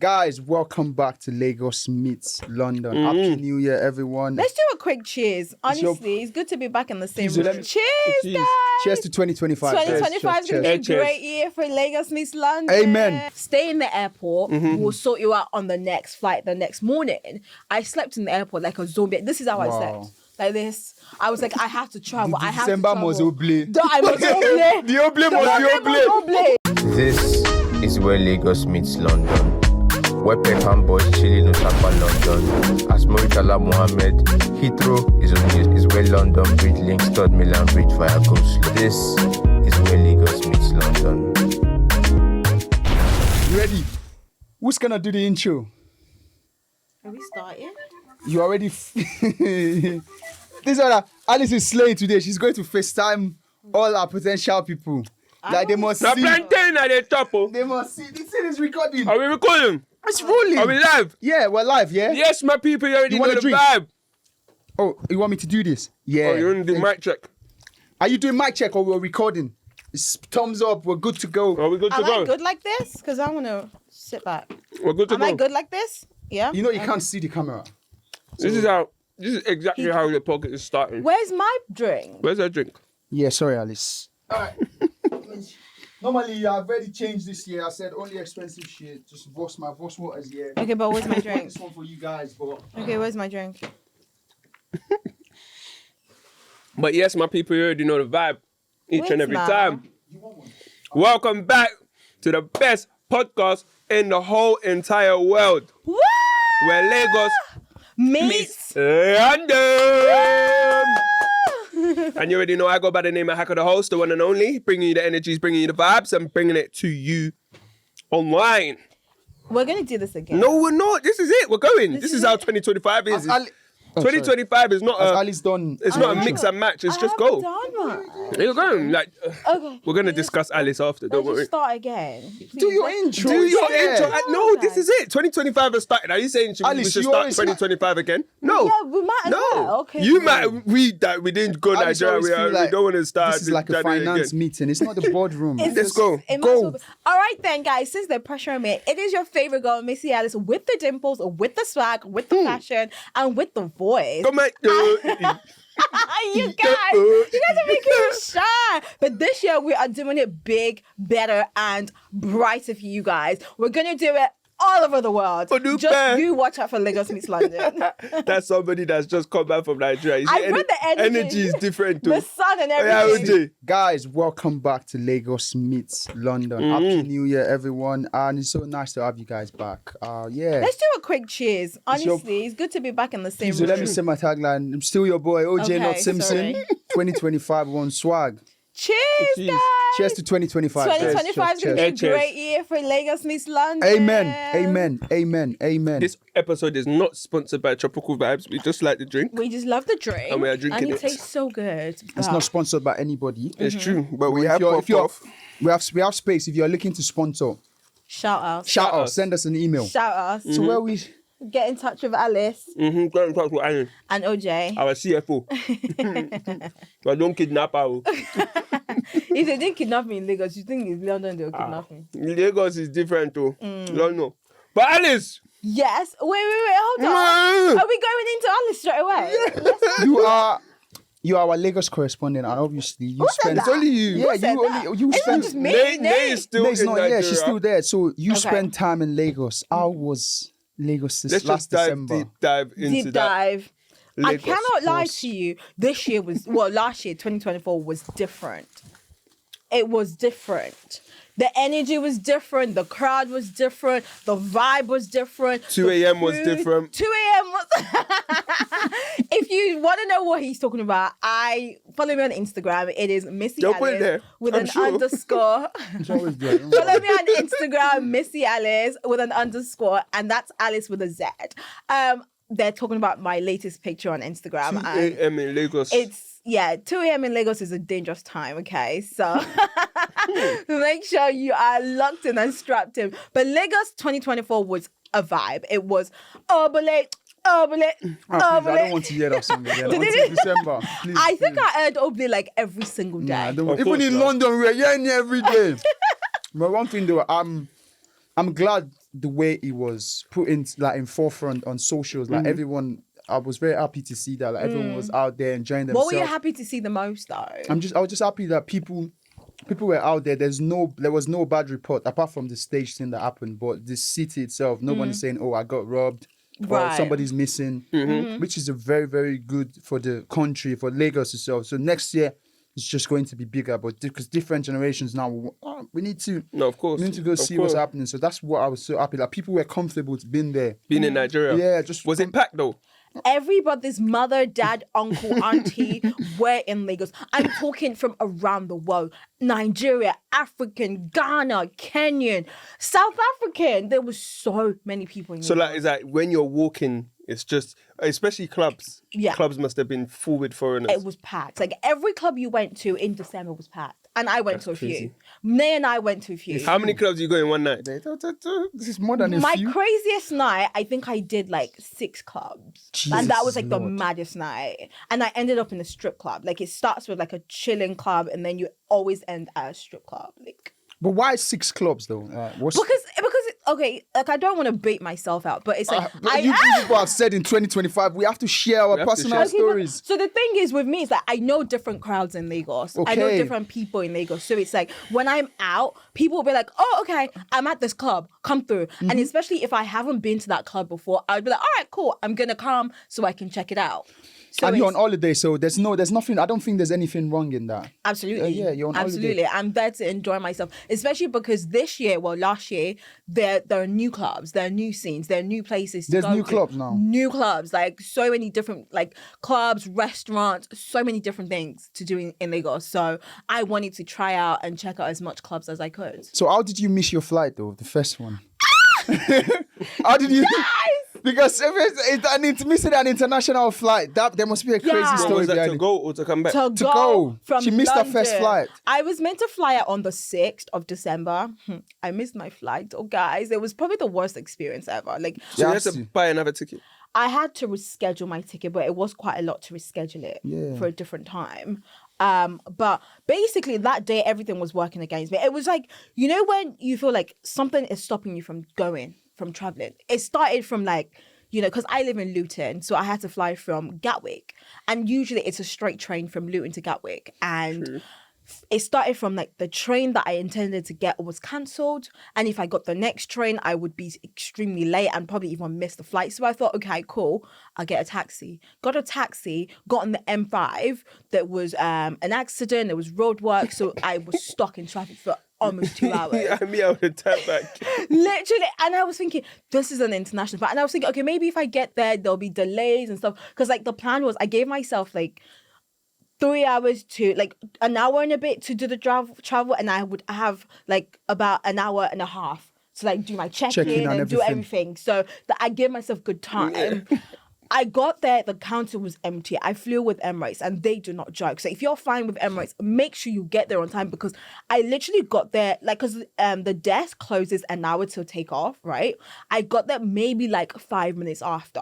Guys, welcome back to Lagos meets London. Happy New Year, everyone. Let's do a quick cheers. Honestly, it's good to be back in the same room. Cheers, guys. Cheers to 2025. 2025 is going to be a great year for Lagos meets London. Amen. Stay in the airport. We'll sort you out on the next flight the next morning. I slept in the airport like a zombie. This is how I slept. Like this. I was like, I have to travel. I have December to travel. must oublie. I must oublie. The oublie must oublie. This is where Lagos meets London. Where Peckham boys chilling in Osaka, London. As Moritala Mohammed, Heathrow is where London Bridge links Third Milan Bridge via Coast. This is where Lagos meets London. You ready? Who's gonna do the intro? Are we starting? You already. This one, Alice is slaying today. She's going to FaceTime all our potential people. Like they must see. Plantain at the top. They must see. This thing is recording. Are we recording? It's rolling. Are we live? Yeah, we're live. Yeah. Yes, my people, you already You know want the a drink? vibe. Oh, you want me to do this? Yeah. Oh, you're in the mic check. Are you doing mic check or we're recording? It's thumbs up. We're good to go. Are we good to Am go? I good like this? Because I want to sit back. We're good to Am go. I good like this? Yeah. You know you can't see the camera. This is exactly how the pocket is starting. Where's my drink? Where's that drink? Yeah, sorry, Alice. All right. Normally, I've already changed this year. I said only expensive shit. Just my Voss waters here. Okay, but where's my drink? This one for you guys, but Okay, where's my drink? But yes, my people, you already know the vibe each and Wait every now. time. Welcome back to the best podcast in the whole entire world. Woo! Where Lagos Meets. London. And you already know I go by the name of Hacker the Host, the one and only, bringing you the energies, bringing you the vibes, and bringing it to you online. We're going to do this again. No, we're not. This is it. We're going. This is is how it. 2025 is. Ali- 2025 is not has a. Alice done? It's not a mix and match. It's just go. You're going. Like, Okay. we're gonna discuss Alice after. Don't Let's worry. just start again. Do your Please. intro. Do your Yeah. intro. No, this is it. 2025 has started. Are you saying we Alice, should you start always- 2025 again? No. Yeah, we might as No. well. Okay. You might. We didn't go Alice Nigeria. always feel We like don't want to start. This is like a January finance again. meeting. It's not the boardroom. Let's go. It might Go. as well be. All right then, guys. Since the pressure me, it is your favorite girl, Missy Alice, with the dimples, with the swag, with the fashion, and with the voice. Come on. You guys are making me shine. But this year we are doing it big, better, and brighter for you guys. We're gonna do it all over the world. Odupe. Just you watch out for Lagos meets London. That's somebody that's just come back from Nigeria. You see, I read the energy. Energy is different too. The sun and Yeah, everything. OJ. Guys, welcome back to Lagos meets London. Happy New Year, everyone. And it's so nice to have you guys back. Yeah. Let's do a quick cheers. Honestly, it's good to be back in the same So room. let me say my tagline. I'm still your boy, OJ, Okay, not Simpson. sorry. 2025 on swag. Cheers, guys. Cheers to 2025. 2025 is going to be a Cheers. great year for Lagos meets London. Amen. Amen. Amen. Amen. This episode is not sponsored by Tropical Vibes. We just like the drink. We just love the drink. And we are drinking and it. it tastes so good. It's not sponsored by anybody. It's true, but we If have you're- popped off. we have space. If you're looking to sponsor, Shout out. shout out. us. Send us an email. Shout us. So where we Get in touch with Alice Go and talk to Annie, and OJ. our CFO. But don't kidnap her. If they didn't kidnap me in Lagos, you think it's London they'll kidnap me? Lagos is different too. Don't know. But Alice, Yes. Wait, hold on. Are we going into Alice straight away? you are our Lagos correspondent, and obviously you said spend. that? only you. Yeah, Who said you that? only you It's not spend. just me. Nay is still Nate's in not. Nigeria. Yeah, she's still there. So you Okay. spend time in Lagos. How was Lagos this Let's last just December? deep dive into Deep that. dive. I Lagos cannot lie course. to you. This year last year, 2024 was different. It was different. The energy was different. The crowd was different. The vibe was different. 2 a.m. was food- different. 2 a.m. was... If you want to know what he's talking about, follow me on Instagram. It is Missy Don't put it Alice there. with I'm an sure. underscore. It's always there. Follow me on Instagram, Missy Alice with an underscore, and that's Alice with a Z. They're talking about my latest picture on Instagram. 2 and a.m. in Lagos. 2 a.m. in Lagos is a dangerous time, okay? So make sure you are locked in and strapped in. But Lagos 2024 was a vibe. It was Obole. I don't want to hear that song again. Until December. Please, I think please. I heard Obole like every single day. Nah, I don't, Of even course in not. London, we're hearing it every day. But one thing though, I'm glad the way it was put in like in forefront on socials. Like everyone, I was very happy to see that. Like everyone was out there enjoying themselves. What were you happy to see the most though? I was just happy that people were out there. There was no bad report apart from the stage thing that happened. But the city itself, no one is saying, "Oh, I got robbed." Or Right. somebody's missing, which is a very, very good for the country, for Lagos itself. So next year, it's just going to be bigger, but because different generations now, we need to of course. we need to go see what's happening. So that's what I was so happy. Like people were comfortable to being there. Being in Nigeria. Yeah, just Was it packed though? Everybody's mother, dad, uncle, auntie were in Lagos. I'm talking from around the world. Nigeria, African, Ghana, Kenyan, South African. There was so many people in Lagos. So like, is that when you're walking, it's just, especially clubs. Yeah. Clubs must have been full with foreigners. It was packed. Like every club you went to in December was packed. And I went to a crazy. few. Nay and I went to a few. How many clubs you go in one night? This is more than a My few. craziest night, I think I did like 6 clubs. And that was like the Lord. maddest night. And I ended up in a strip club. Like it starts with like a chilling club and then you always end at a strip club. Like But why 6 clubs though? What's okay, like I don't want to bait myself out, but it's like you people have said in 2025 we have to share our We have to personal share. Okay, but- stories. so the thing is with me is that I know different crowds in Lagos. I know Okay. different people in Lagos. So it's like when I'm out, people will be like, oh, okay, I'm at this club. Come through. Mm-hmm. And especially if I haven't been to that club before, I'd be like, all right, cool. I'm going to come so I can check it out. So And you're on it's- holiday, so there's nothing. I don't think there's anything wrong in that. Absolutely. Yeah, you're on holiday. Absolutely. I'm there to enjoy myself, especially because last year, there are new clubs, there are new scenes, there are new places to There's go new to. clubs now. New clubs, like so many different like clubs, restaurants, so many different things to do in Lagos. So I wanted to try out and check out as much clubs as I could. So how did you miss your flight though? The first one. How did you? Because if missing an international flight, there must be a crazy Yeah. story Was that behind to it. go or to come back? To To go. from She missed her first London. flight. I was meant to fly out on the 6th of December. I missed my flight. Oh, guys, it was probably the worst experience ever. Like, So you had Yes. to buy another ticket. I had to reschedule my ticket, but it was quite a lot to reschedule it Yeah. for a different time. But basically that day, everything was working against me. It was like, you know, when you feel like something is stopping you from traveling. It started from like, you know, because I live in Luton, so I had to fly from Gatwick. And usually it's a straight train from Luton to Gatwick. And it started from like the train that I intended to get was cancelled. And if I got the next train, I would be extremely late and probably even miss the flight. So I thought, okay, cool, I'll get a taxi. Got a taxi, got on the M5. There was an accident, there was road work. So I was stuck in traffic for almost 2 hours. Yeah, me, I would have tapped back. Literally. And I was thinking, this is an international flight. And I was thinking, okay, maybe if I get there, there'll be delays and stuff. Because like the plan was I gave myself like 3 hours to like an hour and a bit to do the travel. And I would have like about an hour and a half to like do my check-in and do everything. So that I gave myself good time. I got there, the counter was empty. I flew with Emirates and they do not joke. So if you're flying with Emirates, make sure you get there on time because I literally got there, like, because the desk closes an hour till takeoff, right? I got there maybe like 5 minutes after.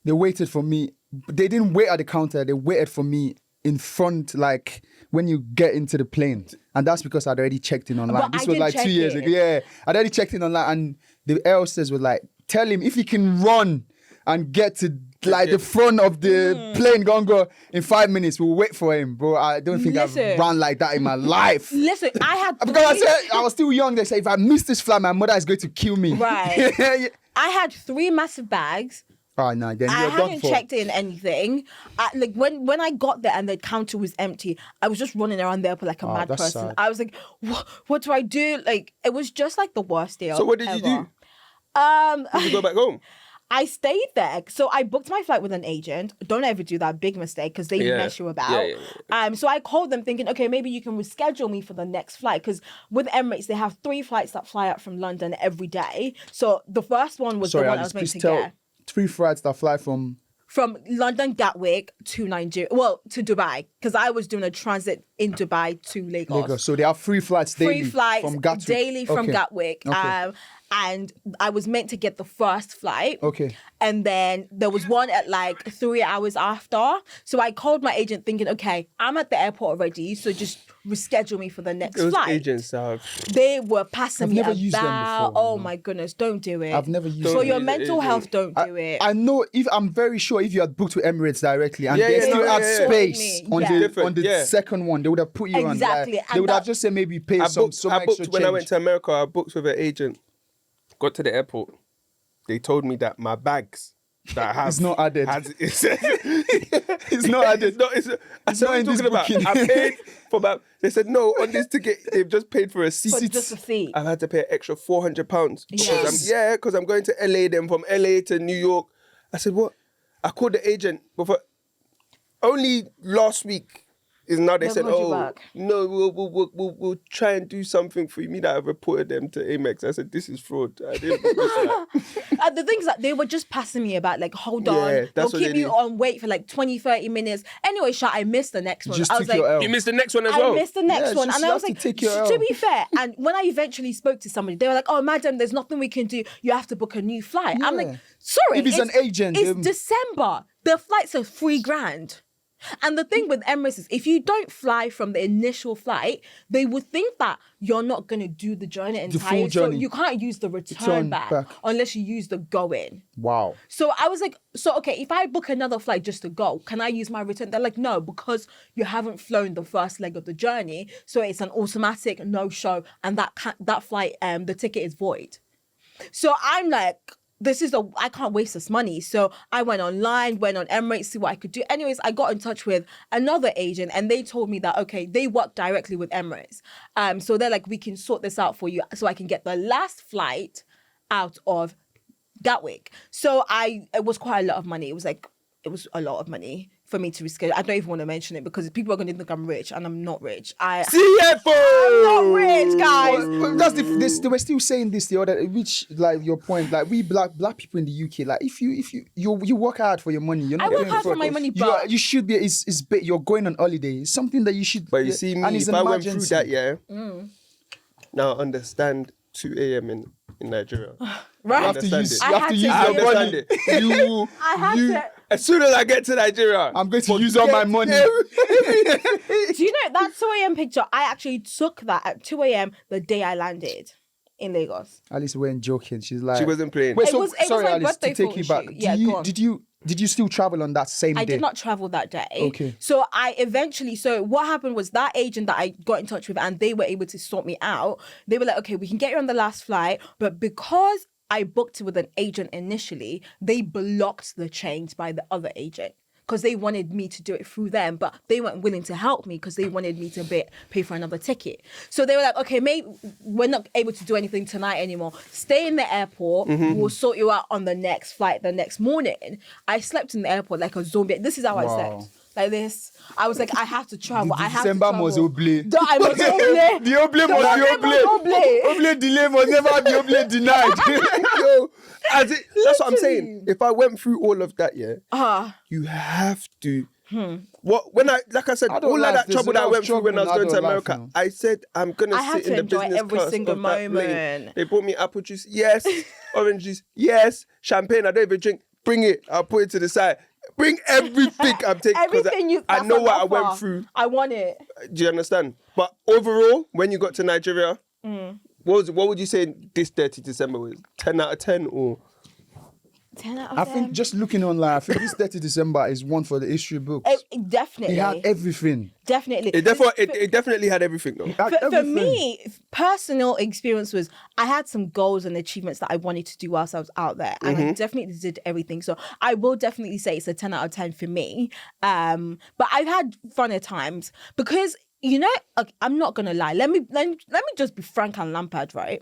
They waited for me. They didn't wait at the counter. They waited for me in front, like when you get into the plane. And that's because I'd already checked in online. But This I was did like check 2 years in. ago. Yeah, I'd already checked in online. And the air hostess was like, tell him if he can run and get to like the front of the plane, go in 5 minutes. We'll wait for him, bro. I don't think Listen. I've run like that in my life. Listen, I had Because I said I was still young. They say if I miss this flight, my mother is going to kill me. Right. Yeah. I had 3 massive bags. Oh no, then I you're done hadn't for. checked in anything. Like when I got there and the counter was empty, I was just running around there like a mad that's person. sad. I was like, what do I do? Like it was just like the worst day. So what did you do? Did you go back home? I stayed there. So I booked my flight with an agent. Don't ever do that big mistake because they Yeah. mess you about. Yeah. So I called them thinking, okay, maybe you can reschedule me for the next flight because with Emirates they have 3 flights that fly out from London every day. So the first one was Sorry, the one I Alice, was meant please to tell get. 3 flights that fly from. From London Gatwick to Nigeria, well, to Dubai, because I was doing a transit in Dubai to Lagos. So they have free flights daily. Free flights from Gatwick. daily from Okay. Gatwick. Okay. And I was meant to get the first flight. Okay. And then there was one at like 3 hours after. So I called my agent thinking, okay, I'm at the airport already, so just reschedule me for the next Those flight. agents are... They were passing I've me never about. used them before, Oh no. my goodness, don't do it. I've never used For them. your use it, mental health, don't do it. I know I'm very sure if you had booked with Emirates directly and Yeah, they yeah, still no, had yeah, yeah. space Yeah. on Different, the yeah. second one, they would have put you on. Exactly, Like, they and would have that- just said maybe pay I some booked extra when I went change. to America. I booked with an agent. Got to the airport. They told me that my bags that I have It's not added. It's not added. I said, not what are in you this talking about? booking. I paid for about. They said no on this ticket. They've just paid for a seat. For just a seat. I've had to pay an extra £400. Yes. Because I'm going to LA. Then from LA to New York. I said what? I called the agent before. Only last week is now they They've said, got you oh back. no, we'll try and do something for you. Me that I've reported them to Amex. I said this is fraud. I didn't do that. The things that they were just passing me about, like, hold Yeah, on, that's they'll what keep they you do. on wait for like 20, 30 minutes. Anyway, I missed the next one. Just I took was like, your L. You missed the next one as I well. missed the next Yeah, one. just And I you was have like, to take your to L. be fair, and when I eventually spoke to somebody, they were like, oh, madam, there's nothing we can do. You have to book a new flight. I'm Yeah. like, sorry. If it's an agent, It's then- December. The flights are $3,000. And the thing with Emirates is if you don't fly from the initial flight, they would think that you're not going to do the journey entirely. full journey. So you can't use the return Return back back. unless you use the go-in. Wow. So I was like, okay, if I book another flight just to go, can I use my return? They're like, no, because you haven't flown the first leg of the journey. So it's an automatic no-show and that flight, the ticket is void. So I'm like, I can't waste this money. So I went online, went on Emirates, see what I could do. Anyways, I got in touch with another agent and they told me that, okay, they work directly with Emirates. So they're like, we can sort this out for you so I can get the last flight out of Gatwick. So it was quite a lot of money. It was a lot of money for me to reschedule. I don't even want to mention it because people are going to think I'm rich and I'm not rich. CFO! I'm not rich, guys. Well, that's they were still saying this the other, which like your point, like we black people in the UK, like if you work hard for your money, you're not I work doing hard for it my money, you but- you should be. You're going on holiday. It's something that you should. But you see me, and it's if an I went through emergency. that, now I understand 2 a.m. in Nigeria. Right? You have to understand use. it. You I have had to to use I your understand money. it. You. I had you- to. As soon as I get to Nigeria, I'm going to use all my money. Do you know that 2 a.m. picture? I actually took that at 2 a.m. the day I landed in Lagos. Alice weren't joking. She's like She wasn't playing. Wait, It so was sorry, my Alice, to birthday take you photo back. shoot. Yeah, go on. Did you still travel on that same day? I did not travel that day. Okay. So so what happened was that agent that I got in touch with and they were able to sort me out. They were like, okay, we can get you on the last flight, but because I booked it with an agent initially, they blocked the change by the other agent because they wanted me to do it through them, but they weren't willing to help me because they wanted me to pay for another ticket. So they were like, okay, maybe we're not able to do anything tonight anymore. Stay in the airport. We'll sort you out on the next flight the next morning. I slept in the airport like a zombie. This is how I Wow. slept. Like this. I was like, I have to travel. I have December to travel. must obey. I must obey. The oblate must be oblate must oblate. oblate. Oblate delay must never be oblate denied. Yo, that's what I'm saying. If I went through all of that, you have to. Like I said, Adult all of life, that there's trouble a that I lot went of through when I was struggle going to in adult life, America, you know. I said I'm gonna I had sit to in the enjoy business every class single of that plane. moment. They brought me apple juice, yes. Orange juice, yes. Champagne, I don't even drink. Bring it. I'll put it to the side. Bring everything I'm taking because Everything I that's know on what I offer. went through. I want it. Do you understand? But overall, when you got to Nigeria, what would you say this 30 December was? 10 out of 10 or? 10 out of I 10. think just looking online, I think this 30 December is one for the history books. Definitely. It had everything. Definitely. It definitely had everything though. It had For everything. me, personal experience was I had some goals and achievements that I wanted to do whilst I was out there, and I definitely did everything. So I will definitely say it's a 10 out of 10 for me. But I've had funner times because I'm not gonna lie. Let me just be frank and Lampard, right?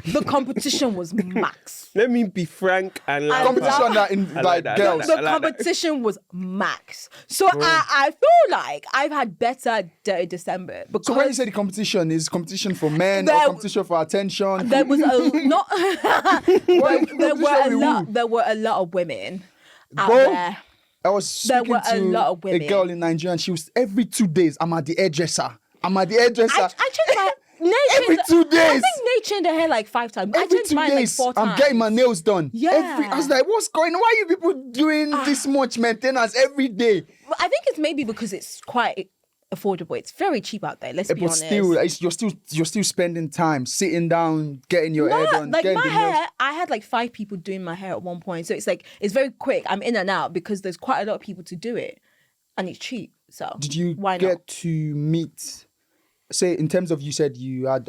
The competition was max. Let me be frank and Competition that in I like like that, I girls. like The that. competition was max. So I feel like I've had better Dirty December because So when you say the competition, is competition for men There- or competition for attention? there was not there competition with who? were a lot of women out Go. there. I was There speaking were a to lot of a women. girl in Nigeria, and she was every 2 days, I'm at the hairdresser. I changed my Every 2 days. I think Nate changed her hair like 5 times. I Every changed 2 mine days, like 4 times. I'm getting my nails done. Yeah. I was like, what's going on? Why are you people doing this much maintenance every day? Well, I think it's maybe because it's quite affordable. It's very cheap out there. Let's be But honest. still, you're still spending time sitting down, getting your hair done, like getting my the nails. hair, I had like 5 people doing my hair at one point. So it's like, it's very quick. I'm in and out because there's quite a lot of people to do it. And it's cheap. So Did you why get not? to meet? Say in terms of, you said you had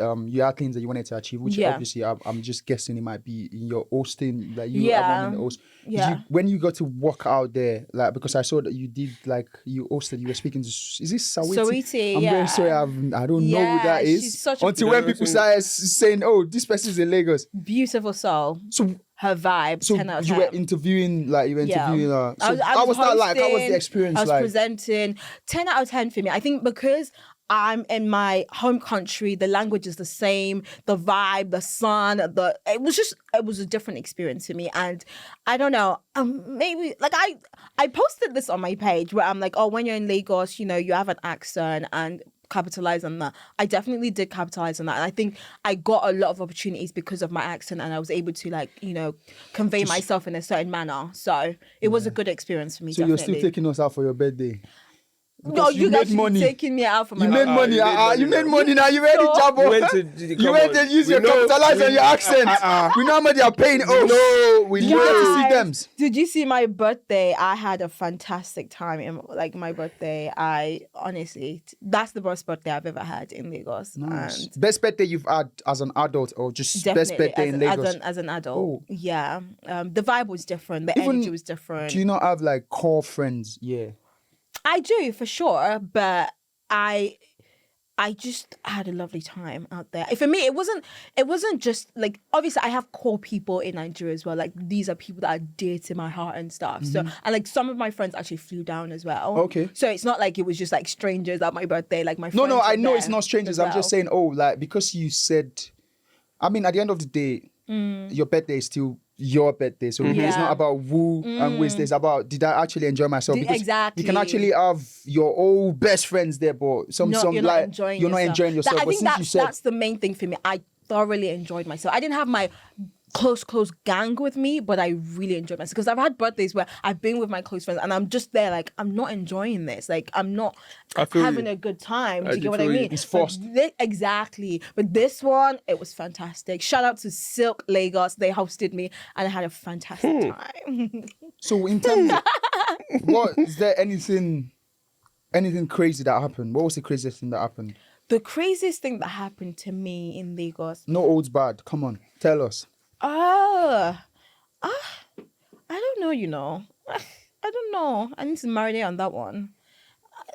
things that you wanted to achieve, which Yeah. obviously I'm just guessing it might be in your hosting, like you Yeah. are running the host. Yeah. When you got to walk out there, like, because I saw that you did, like, you hosted, you were speaking to, is this Sawiti? Sawiti, I'm yeah. very sorry, I don't know who that Yeah, is. she's such a Until when people started saying, oh, this person's in Lagos. Beautiful soul. So Her vibe. So 10 out of you 10. were interviewing her. So I how was that like? How was the hosting, experience I was like? presenting. 10 out of 10 for me. I think because I'm in my home country, the language is the same, the vibe, the sun, it was a different experience for me. And I don't know, maybe like I posted this on my page where I'm like, oh, when you're in Lagos, you know, you have an accent and capitalize on that. I definitely did capitalize on that. And I think I got a lot of opportunities because of my accent, and I was able to, like, you know, convey myself in a certain manner. So it was a good experience for me. So definitely. you're still taking us out for your birthday? No, Because you guys made money. taking me out for my You made money. You made money now. You ready, Jabo? You went to- You come went on. to use We your know- capitalize we- on your accent. We know how much they are paying. Oh, we get to see them. Did you see my birthday? I had a fantastic time. Like my birthday, that's the best birthday I've ever had in Lagos. Nice. And Best birthday you've had as an adult, or just best definitely birthday in Lagos? as an adult. Oh. Yeah. The vibe was different. The Even- energy was different. Do you not have like core friends? Yeah. I do, for sure, but I just had a lovely time out there. For me, it wasn't just like, obviously I have core people in Nigeria as well. Like, these are people that are dear to my heart and stuff. So, and like some of my friends actually flew down as well. Okay. So it's not like it was just like strangers at my birthday. Like my No, friends I were know there it's not strangers. as I'm well. just saying, like, because you said, I mean, at the end of the day, your birthday is still your birthday. So it's Yeah. not about woo and whiz. It's about, did I actually enjoy myself? Because Exactly. you can actually have your old best friends there, but some You're not like enjoying you're not enjoying yourself. I But think since you said that's the main thing for me. I thoroughly enjoyed myself. I didn't have my close gang with me, but I really enjoyed myself, because I've had birthdays where I've been with my close friends and I'm just there like, I'm not enjoying this. Like, I'm not I feel having you. a good time. I Do you do get what I feel you. mean? It's forced. Exactly. But this one, it was fantastic. Shout out to Silk Lagos. They hosted me and I had a fantastic time. so. In terms of what is there anything crazy that happened? What was the craziest thing that happened? The craziest thing that happened to me in Lagos. No holds barred. Come on, tell us. I don't know, you know. I don't know. I need to marinate on that one.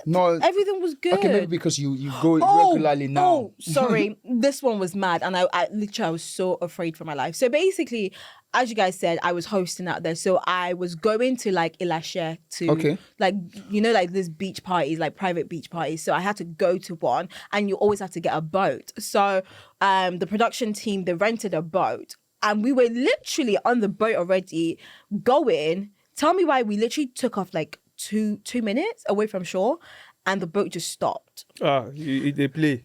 No, Everything was good. okay, maybe because you go regularly now. Oh, sorry. This one was mad. And I was so afraid for my life. So basically, as you guys said, I was hosting out there. So I was going to like Ilashe to like, you know, like this beach parties, like private beach parties. So I had to go to one, and you always have to get a boat. So the production team, they rented a boat, and we were literally on the boat already going. Tell me why we literally took off like two minutes away from shore, and the boat just stopped. They play.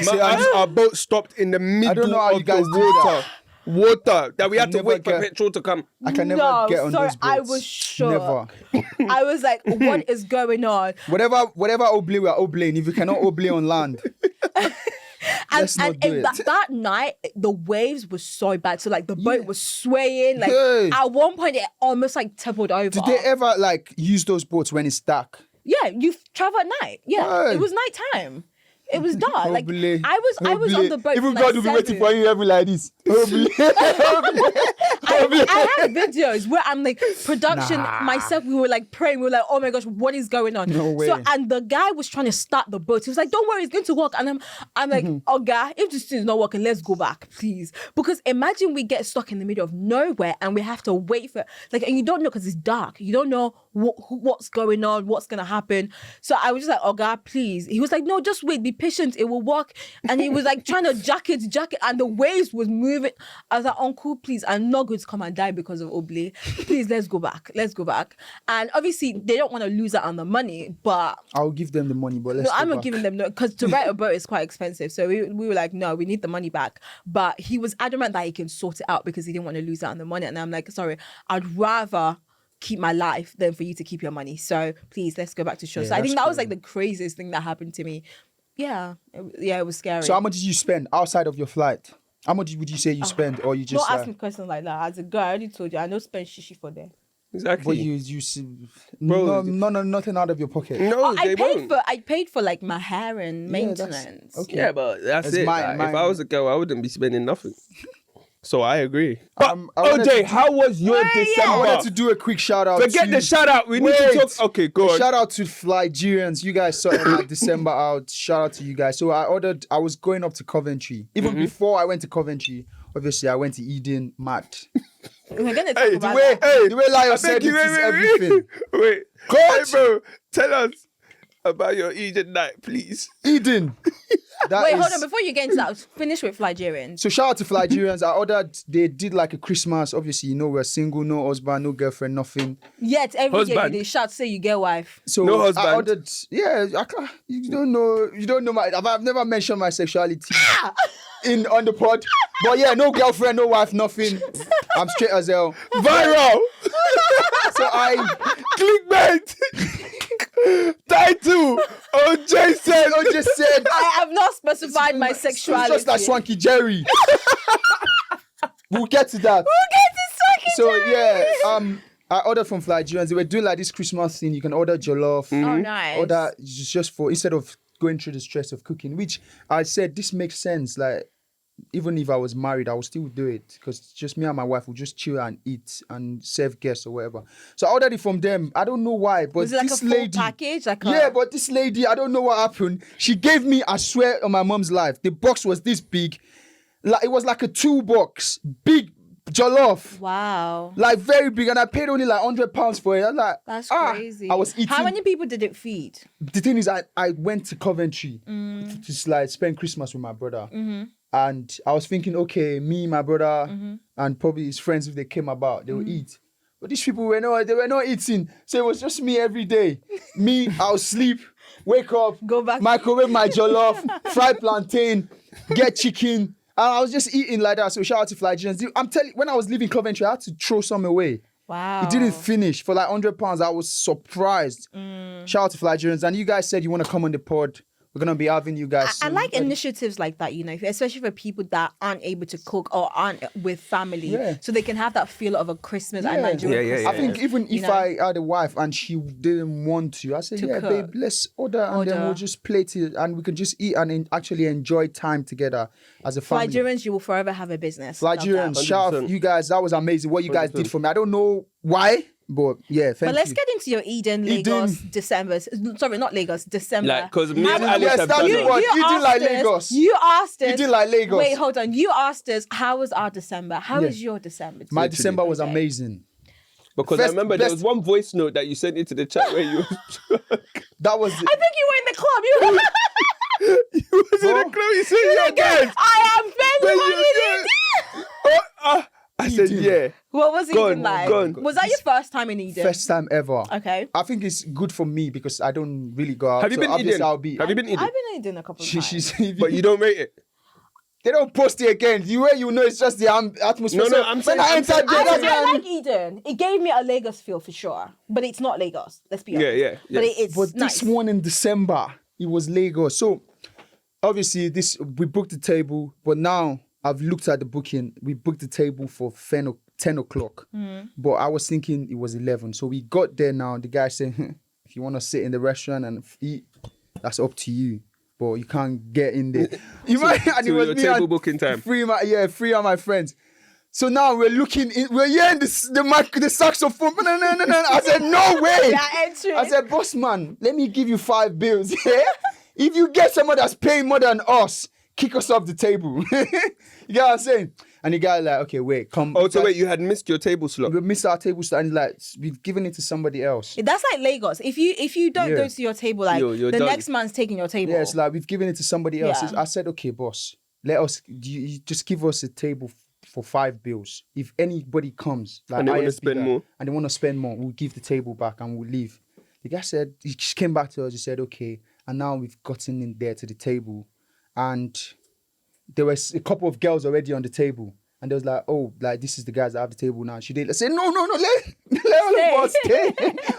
See, Our boat stopped in the middle know how of you guys the do water. Water that we had to never wait for get- petrol to come. I can never No, get on sorry, those boats. I was shook. Never. I was like, what is going on? Whatever oblay, we're oblaying. If you cannot oblay on land, let's not do it. That night, the waves were so bad. So like the boat was swaying. Like Hey. at one point, it almost like toppled over. Did they ever like use those boats when it's dark? Yeah, you travel at night. Yeah, Hey. it was nighttime. It was dark. Like Oblay. I was on the boat. Even for, God like, will be waiting 7. for you every like this. Oblay. I have videos where I'm like production myself. We were like praying. We were like, oh my gosh, what is going on? No way. So and the guy was trying to start the boat. He was like, don't worry, it's going to work. And I'm like, oh guy, if this thing is not working, let's go back, please. Because imagine we get stuck in the middle of nowhere and we have to wait for like, and you don't know because it's dark. You don't know what's going on, what's gonna happen. So I was just like, oh God, please. He was like, no, just wait, be patient, it will work. And he was like trying to jack it, and the waves was moving. I was like, uncle, please, I'm not going to come and die because of Oblé. Please, let's go back. And obviously they don't want to lose out on the money, but I'll give them the money, but let's I'm go not back. giving them because to rent a boat is quite expensive. So we were like, no, we need the money back. But he was adamant that he can sort it out because he didn't want to lose out on the money. And I'm like, sorry, I'd rather keep my life than for you to keep your money. So please, let's go back to show. Yeah, so I think that's that was crazy. like the craziest thing that happened to me. Yeah, it was scary. So how much did you spend outside of your flight? How much would you say you spend, or you just Don't ask me questions like that. As a girl, I already told you, I don't spend shishi for them. Exactly. But you see, Bro, no, nothing out of your pocket. No, they won't. I paid for like my hair and Yeah, that's- maintenance. okay. Yeah, but that's It's it. mine- Like, if mine. I was a girl, I wouldn't be spending nothing. So I agree. But I wanted OJ, to- how was your I December? wanted to do a quick shout out. Forget to, the shout out. We need to Wait. talk. Okay, go on. Shout out to FLYGERIANS. You guys sorted my December out. Shout out to you guys. So I was going up to Coventry. Even before I went to Coventry, obviously I went to EADN, Matt. We're gonna talk Hey, about The way, that. the way Lyle said Thank you. it is everything. Wait. Coach! Hey, bro, tell us about your Egypt night, please. EADN. That Wait, is- hold on. Before you get into that, finish with FLYGERIANS. So shout out to FLYGERIANS. I ordered, they did like a Christmas. Obviously, you know, we're single, no husband, no girlfriend, nothing. Yet every year Husband. they shout say you get wife. So No husband. I ordered, you don't know my, I've never mentioned my sexuality on the pod. But yeah, no girlfriend, no wife, nothing. I'm straight as hell. Viral. So Clickbait. Title. OJ said. OJ said, I have not specified my it's sexuality. just like Swanky Jerry. We'll get to that. So yeah, I ordered from FLYGERIANS. They were doing like this Christmas thing. You can order jollof. Oh, nice. Order just for, instead of going through the stress of cooking, which I said this makes sense. Like, even if I was married, I would still do it because just me and my wife would just chill and eat and serve guests or whatever. So I ordered it from them. I don't know why, but Was it like this a full lady, package? Like yeah, but this lady, I don't know what happened. She gave me, I swear on my mom's life, the box was this big. Like, it was like a 2-box, big jollof. wow. Like very big, and I paid only like £100 for it. I was like, That's crazy. I was eating. How many people did it feed? The thing is, I went to Coventry to just like spend Christmas with my brother, and I was thinking, okay, me, my brother, and probably his friends, if they came about, they would eat. But these people were not eating, so it was just me every day. Me, I'll sleep, wake up, Go back. microwave my jollof, fry plantain, get chicken. And I was just eating like that. So shout out to FLYGERIANS. I'm telling you, when I was leaving Coventry, I had to throw some away. Wow. It didn't finish for like £100. I was surprised. Shout out to FLYGERIANS. And you guys said you want to come on the pod. We're going to be having you guys I soon. like initiatives like that, you know, especially for people that aren't able to cook or aren't with family. Yeah. So they can have that feel of a Christmas and Yeah. Nigerian Yeah, yeah, Christmas. I think even if You know? I had a wife and she didn't want to, I said, To yeah, cook. babe, let's order and then Order. we'll just plate it and we can just eat and actually enjoy time together as a family. FLYGERIANS, you will forever have a business. FLYGERIANS, Love that. shout out 100%. you guys. That was amazing what you guys 100%. did for me. I don't know why, but yeah, thank But let's you. get into your Eden, Lagos, December. Sorry, not Lagos, December. Like, because me and How- Alice Yes, have that's done it. it. What? You did asked like us- Lagos. You asked us. You did like Lagos. Wait, hold on. You asked us, how was our December? How Yeah. was your December? My Literally. December was Okay. amazing. Because I Best- remember there best- was one voice note that you sent into the chat where you That was I think you were in the club. You was in the club. You said yeah again. I am friends with you. I said yeah. What was Go Eden on, like? go on. Was that your first time in Eden? first time ever. Okay. I think it's good for me because I don't really go out. Have you so been obviously Eden? I'll be. Have you been Eden? I've been in Eden a couple of times. She's. But you don't rate it. They don't post it again. The way you know it's just the atmosphere. No, So I'm when saying- I I'm entered saying- there, that's I when- like Eden. It gave me a Lagos feel for sure, but it's not Lagos. Let's be honest. Yeah. But it's But nice. this one in December, it was Lagos. So obviously we booked the table, but now I've looked at the booking. We booked the table for 10 o'clock. But I was thinking it was 11. So we got there now. The guy said, if you want to sit in the restaurant and eat, that's up to you. But you can't get in there. And it to was your me table and booking time. three of my friends. So now we're hearing the saxophone. I said, no way. Yeah, entering. I said, boss man, let me give you 5 bills. Yeah? If you get someone that's paying more than us, kick us off the table. You get what I'm saying? And the guy like, okay, wait, come. Oh, so wait, you had missed your table slot. We missed our table slot and like we've given it to somebody else. That's like Lagos. If you don't Yeah. go to your table, like You're the done. next man's taking your table. Yeah, it's like we've given it to somebody else. Yeah. I said, okay, boss, you just give us a table for 5 bills. If anybody comes, like And they wanna ISB spend guy, more? and they want to spend more, we'll give the table back and we'll leave. The guy said, he just came back to us, he said, okay, and now we've gotten in there to the table, and there was a couple of girls already on the table. And they was like, oh, like this is the guys that have the table now. She did. I said, no, let all of us stay.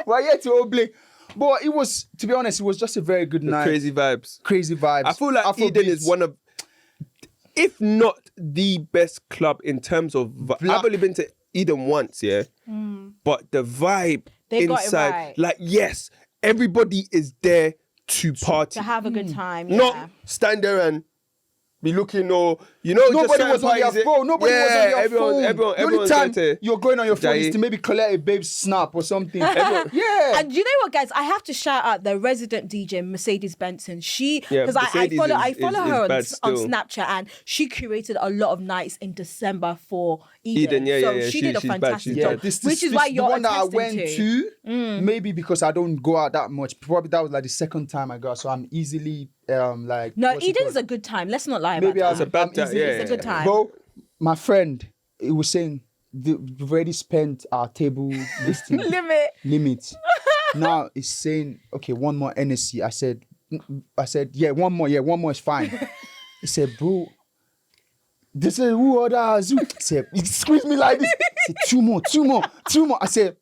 We're here to oblate. But it was, to be honest, it was just a very good night. Crazy vibes. Crazy vibes. I feel like Afrobeats. Eden is one of, if not the best club in terms of. I've only been to Eden once, yeah, but the vibe They got it inside, right. like yes, everybody is there to party, To have a good time. Yeah. not stand there and be looking or Nobody was on their phone. Nobody was on their phone. Everyone, the only everyone's time there to you're going on your phone Jai. is to maybe collect a babe's snap or something. Yeah. And you know what, guys? I have to shout out the resident DJ, Mercedes Benson. She, Yeah, because I Mercedes follow is her bad on still. Snapchat, and she curated a lot of nights in December for Eden, Eden. yeah, so yeah, she did a she's bad, fantastic she's job. bad. Which is why the you're one that I attesting went to. maybe because I don't go out that much. Probably that was like the second time I got, so I'm easily like. No, what's it Eden's called? a good time. Let's not lie Maybe about I was that. a bad time, yeah, It's a good time. Bro, my friend, he was saying we've already spent our table listing limit. Now it's saying, okay, one more NSC. I said, yeah, one more is fine. He said, bro, this is who others. He said, he squeezed me like this. He said, two more. I said,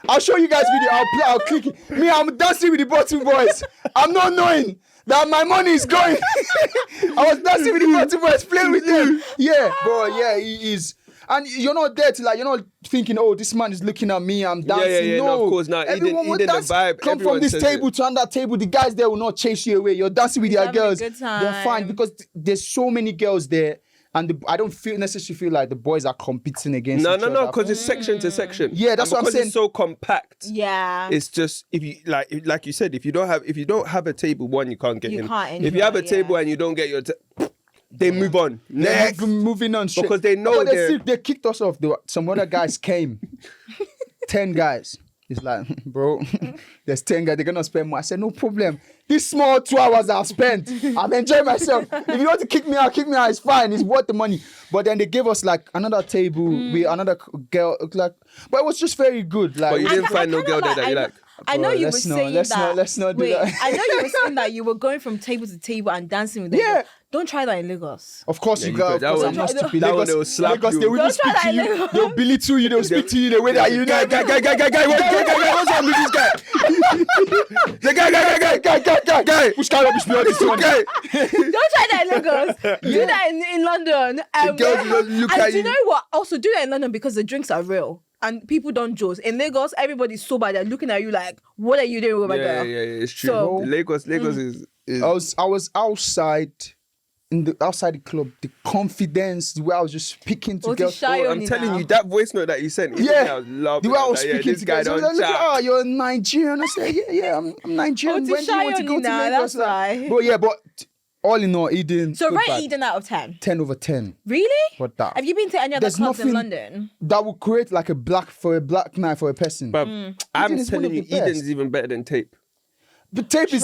I'll show you guys video. I'll click it. Me, I'm dancing with the bottom boys. I'm not knowing that my money is going. I was dancing with the bottom boys, playing with them. Yeah, bro, yeah, he is. And you're not there to like, you're not thinking, oh, this man is looking at me, I'm dancing. yeah, no, of course not. Everyone will Eden, the dance. vibe, Come everyone from this says table it. to another table, the guys there will not chase you away. You're dancing with your having a girls. good They're fine time. because there's so many girls there. And I don't necessarily feel like the boys are competing against each other. No, because it's section to section. Yeah, that's And what I'm because saying. It's so compact. Yeah. It's just if you like you said, if you don't have a table, one you can't get You in. can't If you have a enjoy, table yeah. and you don't get your, they move on. Next. Moving on straight. Because they know But they're- they kicked us off. Some other guys came. 10 guys. It's like, bro, there's 10 guys. They're going to spend more. I said, no problem. This small 2 hours I've spent, I'm enjoying myself. If you want to kick me out, it's fine. It's worth the money. But then they gave us like another table with another girl. Like, but it was just very good. Like, But you didn't find no kinda girl there that you like. I know Bro, you were let's not- saying let's that. not- let's not do Wait, that. I know you were saying that you were going from table to table and dancing with them. Yeah. Don't try that in Lagos. Of course Yeah, you you got. could. Of That course, one- I'm not stupid. that one Lagos, they will slap Lagos, you. they wouldn't Don't try speak to that you. in Lagos. They'll belittle you. They'll speak to you the way that you know. Guy, what's wrong with this guy? The guy. Which kind of rubbish be all this one? Okay. Don't try that in Lagos. Do that in London. girls will just look and at do you you. know what? Also, do that in London because the drinks are real. And people don't joke. In Lagos, everybody's sober. They're looking at you like, what are you doing with my Yeah, girl? it's true. So- Lagos is. I was outside the club. The confidence, the way I was just speaking to Oh, to girls. shy on I'm you telling now. you, that voice note that you sent. Yeah, I was loving the way I was that. speaking This to guy girls. I was don't like, chat. oh, you're Nigerian. I said, yeah, I'm Nigerian. Oh, to When do you shy want to on go you to now, Lagos? that's why. But yeah, all in all, Eden. So good rate vibe. Eden out of 10. 10 over 10. Really? What that? Have you been to any other There's clubs in nothing- London? That would create like a black night for a person. But I'm Eden is one telling of you, the best. Eden's even better than Tape. But tape is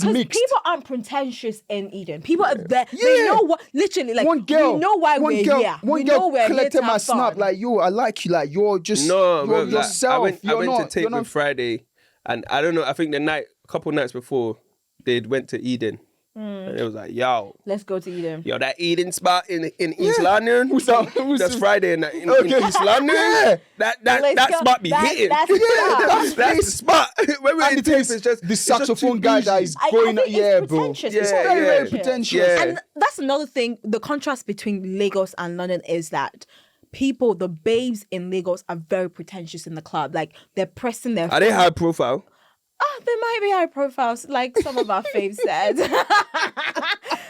True. mixed. People aren't pretentious in Eden. People are there. Yeah. They know what, literally, like, One girl, we know why we're here. One We girl know we're here collected to my have snap fun. like, yo, I like you, like you're just No, you're bro, like, yourself. I went you're to not, Tape you're not, on Friday, and I don't know. I think a couple nights before, they went to Eden, and it was like, yo, Let's go to Eden. that Eden spot in East London. Who's that? Who's That's that? Friday in Okay. East London. Yeah. That Let's go. spot be hitting. That's the spot. That's the spot. When we're And in the Tape, thing it's is, just the it's just saxophone too guy bougie. that is I going, think yeah, it's bro. pretentious. Yeah, It's very, yeah. very pretentious. Yeah. And that's another thing. The contrast between Lagos and London is that the babes in Lagos are very pretentious in the club. Like, they're pressing their Are they high profile? There might be high profiles, like some of our faves said.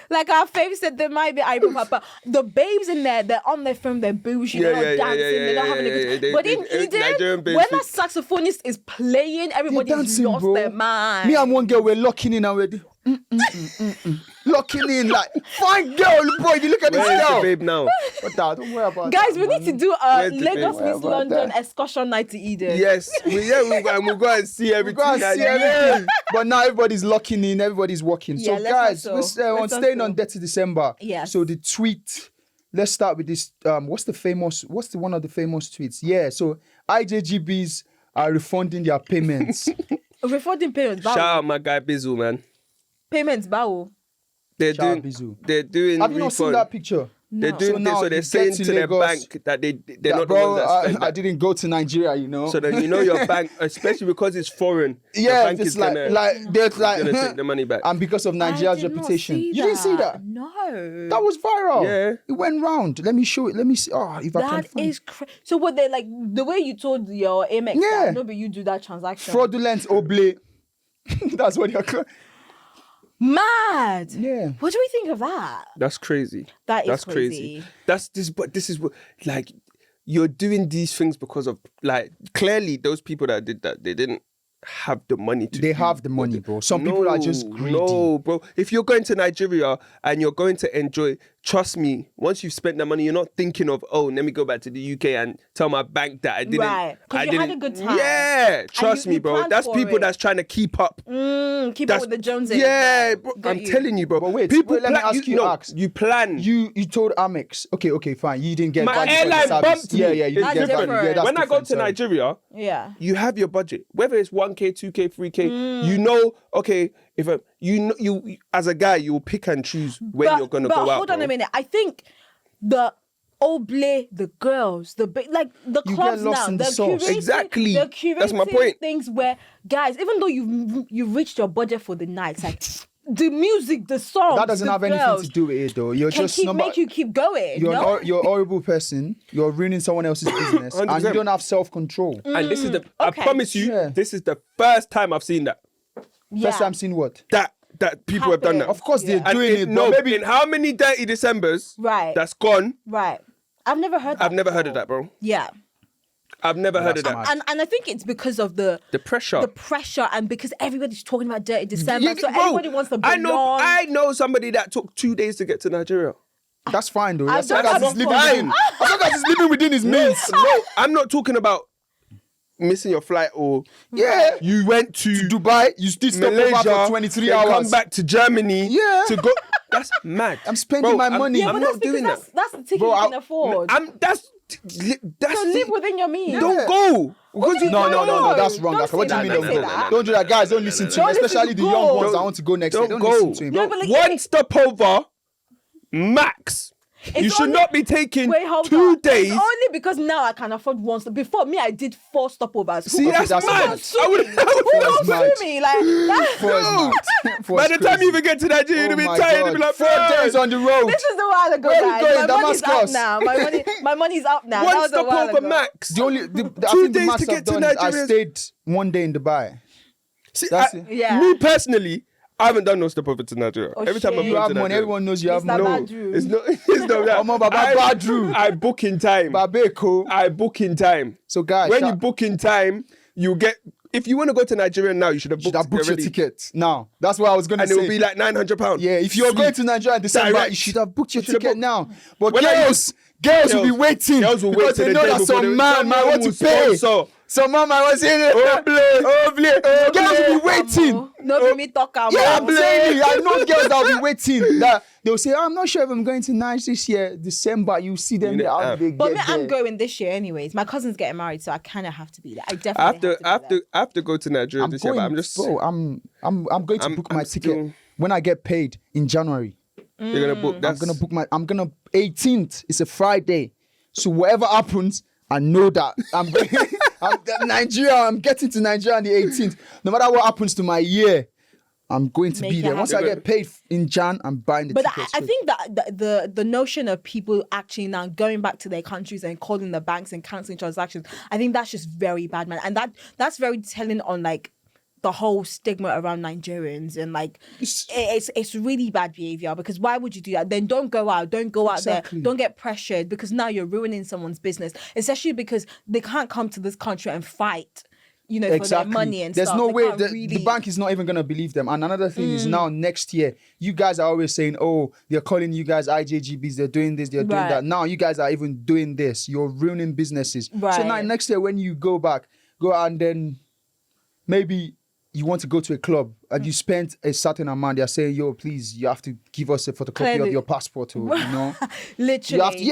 Like our faves said, there might be high profile, but the babes in there, they're on their phone, they're bougie, they're not dancing, they're not having a good time. But in Nigerian Eden, babes when think- that saxophonist is playing, everybody's dancing, lost bro. their mind. Me and one girl were locking in already. Locking in like, fine girl, boy. You look at this Where's the girl. babe now? But don't worry about Guys, that, we man. need to do a Where's the Lagos babe? meets About London that. excursion night to Eden. Yes, we'll go and see We everything. go and that see you everything. But now everybody's locking in, everybody's working. Yeah, So let's guys, hustle. we're on Let's staying hustle. on DETTY December. Yes. So the tweet, let's start with this. What's the one of the famous tweets? Yeah, so IJGB'S are refunding their payments. Refunding payments, Shout bow. out my guy Bizzle, man. Payments, bow. They're Shout out doing. Bizzle. They're doing. Have you not seen refund. that picture? They're No. doing So this, now so they're you saying get to to their Lagos, bank that they're Yeah, not the bro, ones that spend I that. didn't go to Nigeria, you know. So then you know your bank, especially because it's foreign. yeah, your bank just is like they're like gonna take the money back. and because of Nigeria's I did not reputation. see You didn't see that? No. That was viral. Yeah. It went round. Let me show it. Let me see. Oh, if I can That find is so. What they like the way you told your Amex? Yeah. No, but you do that transaction. fraudulent oblate. That's what you're calling. Mad. Yeah. What do we think of that? That's crazy. That is That's crazy. That's this, but this is what like you're doing these things because of like clearly those people that did that they didn't have the money to. They do have the what money, they- bro. Some people are just No, greedy. No, bro. If you're going to Nigeria and you're going to enjoy, trust me. Once you've spent the money, you're not thinking of let me go back to the UK and tell my bank that I didn't. Right, 'cause I you had didn't. a good time. Yeah, trust me, you bro. planned That's for people it. that's trying to keep up. Keep That's up with the Joneses. Yeah, Right. bro, Got I'm you. telling you, bro. But wait, people let me plan- ask you, Ax. You plan. You told Amex. Okay, fine. You didn't get My value for the airline service. bumped me. Yeah, you It's didn't get value. different. Yeah, that's when I go different, to sorry. Nigeria, Yeah. you have your budget, whether it's 1K, 2K, 3K. You know, okay, if you as a guy, you will pick and choose when you're gonna but go out. hold on bro. a minute. I think the oblate, the girls, the the You clubs get lost now, in the they're sauce. curating, Exactly. they're curating That's my point. things where guys, even though you've reached your budget for the night, it's like the music, the songs, That doesn't the have anything girls to do with it, though. You're can just make you keep going. You're no? you're a horrible person. You're ruining someone else's business, and you 100%. don't have self-control. And this is the. I okay. promise you, Yeah. this is the first time I've seen that. Yeah. First time seeing what? That people have done that. Happening. Of course they're And doing it. no, but maybe in how many dirty Decembers Right. that's gone? Right. I've never heard that. I've never heard of before. that, bro. Yeah. I've never heard of That's that. mad. And I think it's because of the pressure. and because everybody's talking about Dirty December, Yeah, so bro, everybody wants to belong. I know somebody that took 2 days to get to Nigeria. that's fine, though. I've As long done as that it's living before. within, as long as it's living within his means. No, I'm not talking about missing your flight or Yeah. you went to Dubai, you still stop over Malaysia for 23 then hours. come back to Germany Yeah. to go. That's mad. I'm spending my money. yeah, I'm but not that's because doing that. that's the ticket Bro, you can I- afford. That's So live within your means. don't go. Because you No, No, that's wrong. don't Aka. What do say you that, mean? don't say that. Don't do that, guys. Don't listen to him, Don't listen especially to the young go. ones that want to go next year. Don't Don't go. listen to him. No, but like, One stopover, max. You should only- not be taking Wait, hold 2 on. days. It's only because now I can afford one. Before me, I did 4 stopovers. See, Okay, that's that's mad. mad. I would- Who That's wants mad. to me? Like that. Four is mad. Four By is the time crazy. you even get to Nigeria, you'll be my tired. God. You'll be like, 4 "Bro." days on the road. This was a while ago, Where are you guys. going? My money's up Damascus? now. My money's up now. One That was a while stopover ago. max. The only I 2 think the days max to I've get to done is I Nigeria. stayed one day in Dubai. See, That's it. Yeah. Me personally, I haven't done no stopover to Nigeria. Oh, Every time I've shit. You gone have to money. Nigeria, Everyone knows you have Mr. money. Badru. it's not that. Omo Baba Badru. I book in time. Babeko. I book in time. So guys, When you book in time, you get. If you want to go to Nigeria now, you should have should booked, have booked your already. ticket now. That's what I was gonna And say. it will be like £900. Yeah, if you're going to Nigeria in December, Direct. you should have booked your should have ticket booked. now. But When I girls will be waiting Girls will wait because till they the know day that before some they- man might want to will pay. sponsor. Some man might want to say, girls will be waiting. No, be me talk am. Yeah, I'm saying you. I know girls that will be waiting. That they'll say, I'm not sure if I'm going to Nice this year, December. You see them You know, there. They But get me, I'm there. going this year anyways. My cousin's getting married, so I kind of have to be there. I definitely I have to go to Nigeria I'm this going, year, but I'm just. bro. I'm going to book my I'm ticket still- when I get paid in January. You're gonna book. I'm gonna book my. I'm gonna 18th. It's a Friday, so whatever happens, I know that I'm going. Nigeria. I'm getting to Nigeria on the 18th. No matter what happens to my year, I'm going to Make be it there. Once I happen. get paid in Jan, I'm buying the But tickets. I think that the notion of people actually now going back to their countries and calling the banks and cancelling transactions, I think that's just very bad, man. And that's very telling on like the whole stigma around Nigerians and like it's really bad behavior, because why would you do that? Then don't go out Exactly. there, don't get pressured, because now you're ruining someone's business, especially because they can't come to this country and fight. you know, for their money and There's stuff. no They way can't the bank is not even going to believe them. And another thing is now next year, you guys are always saying, oh, they're calling you guys IJGB'S, they're doing this, they're doing Right. that. Now you guys are even doing this. You're ruining businesses. So Right. now next year when you go back, go and then maybe you want to go to a club and you spent a certain amount, they're saying, yo, please, you have to give us a photocopy Clearly. of your passport, or, you know. Literally.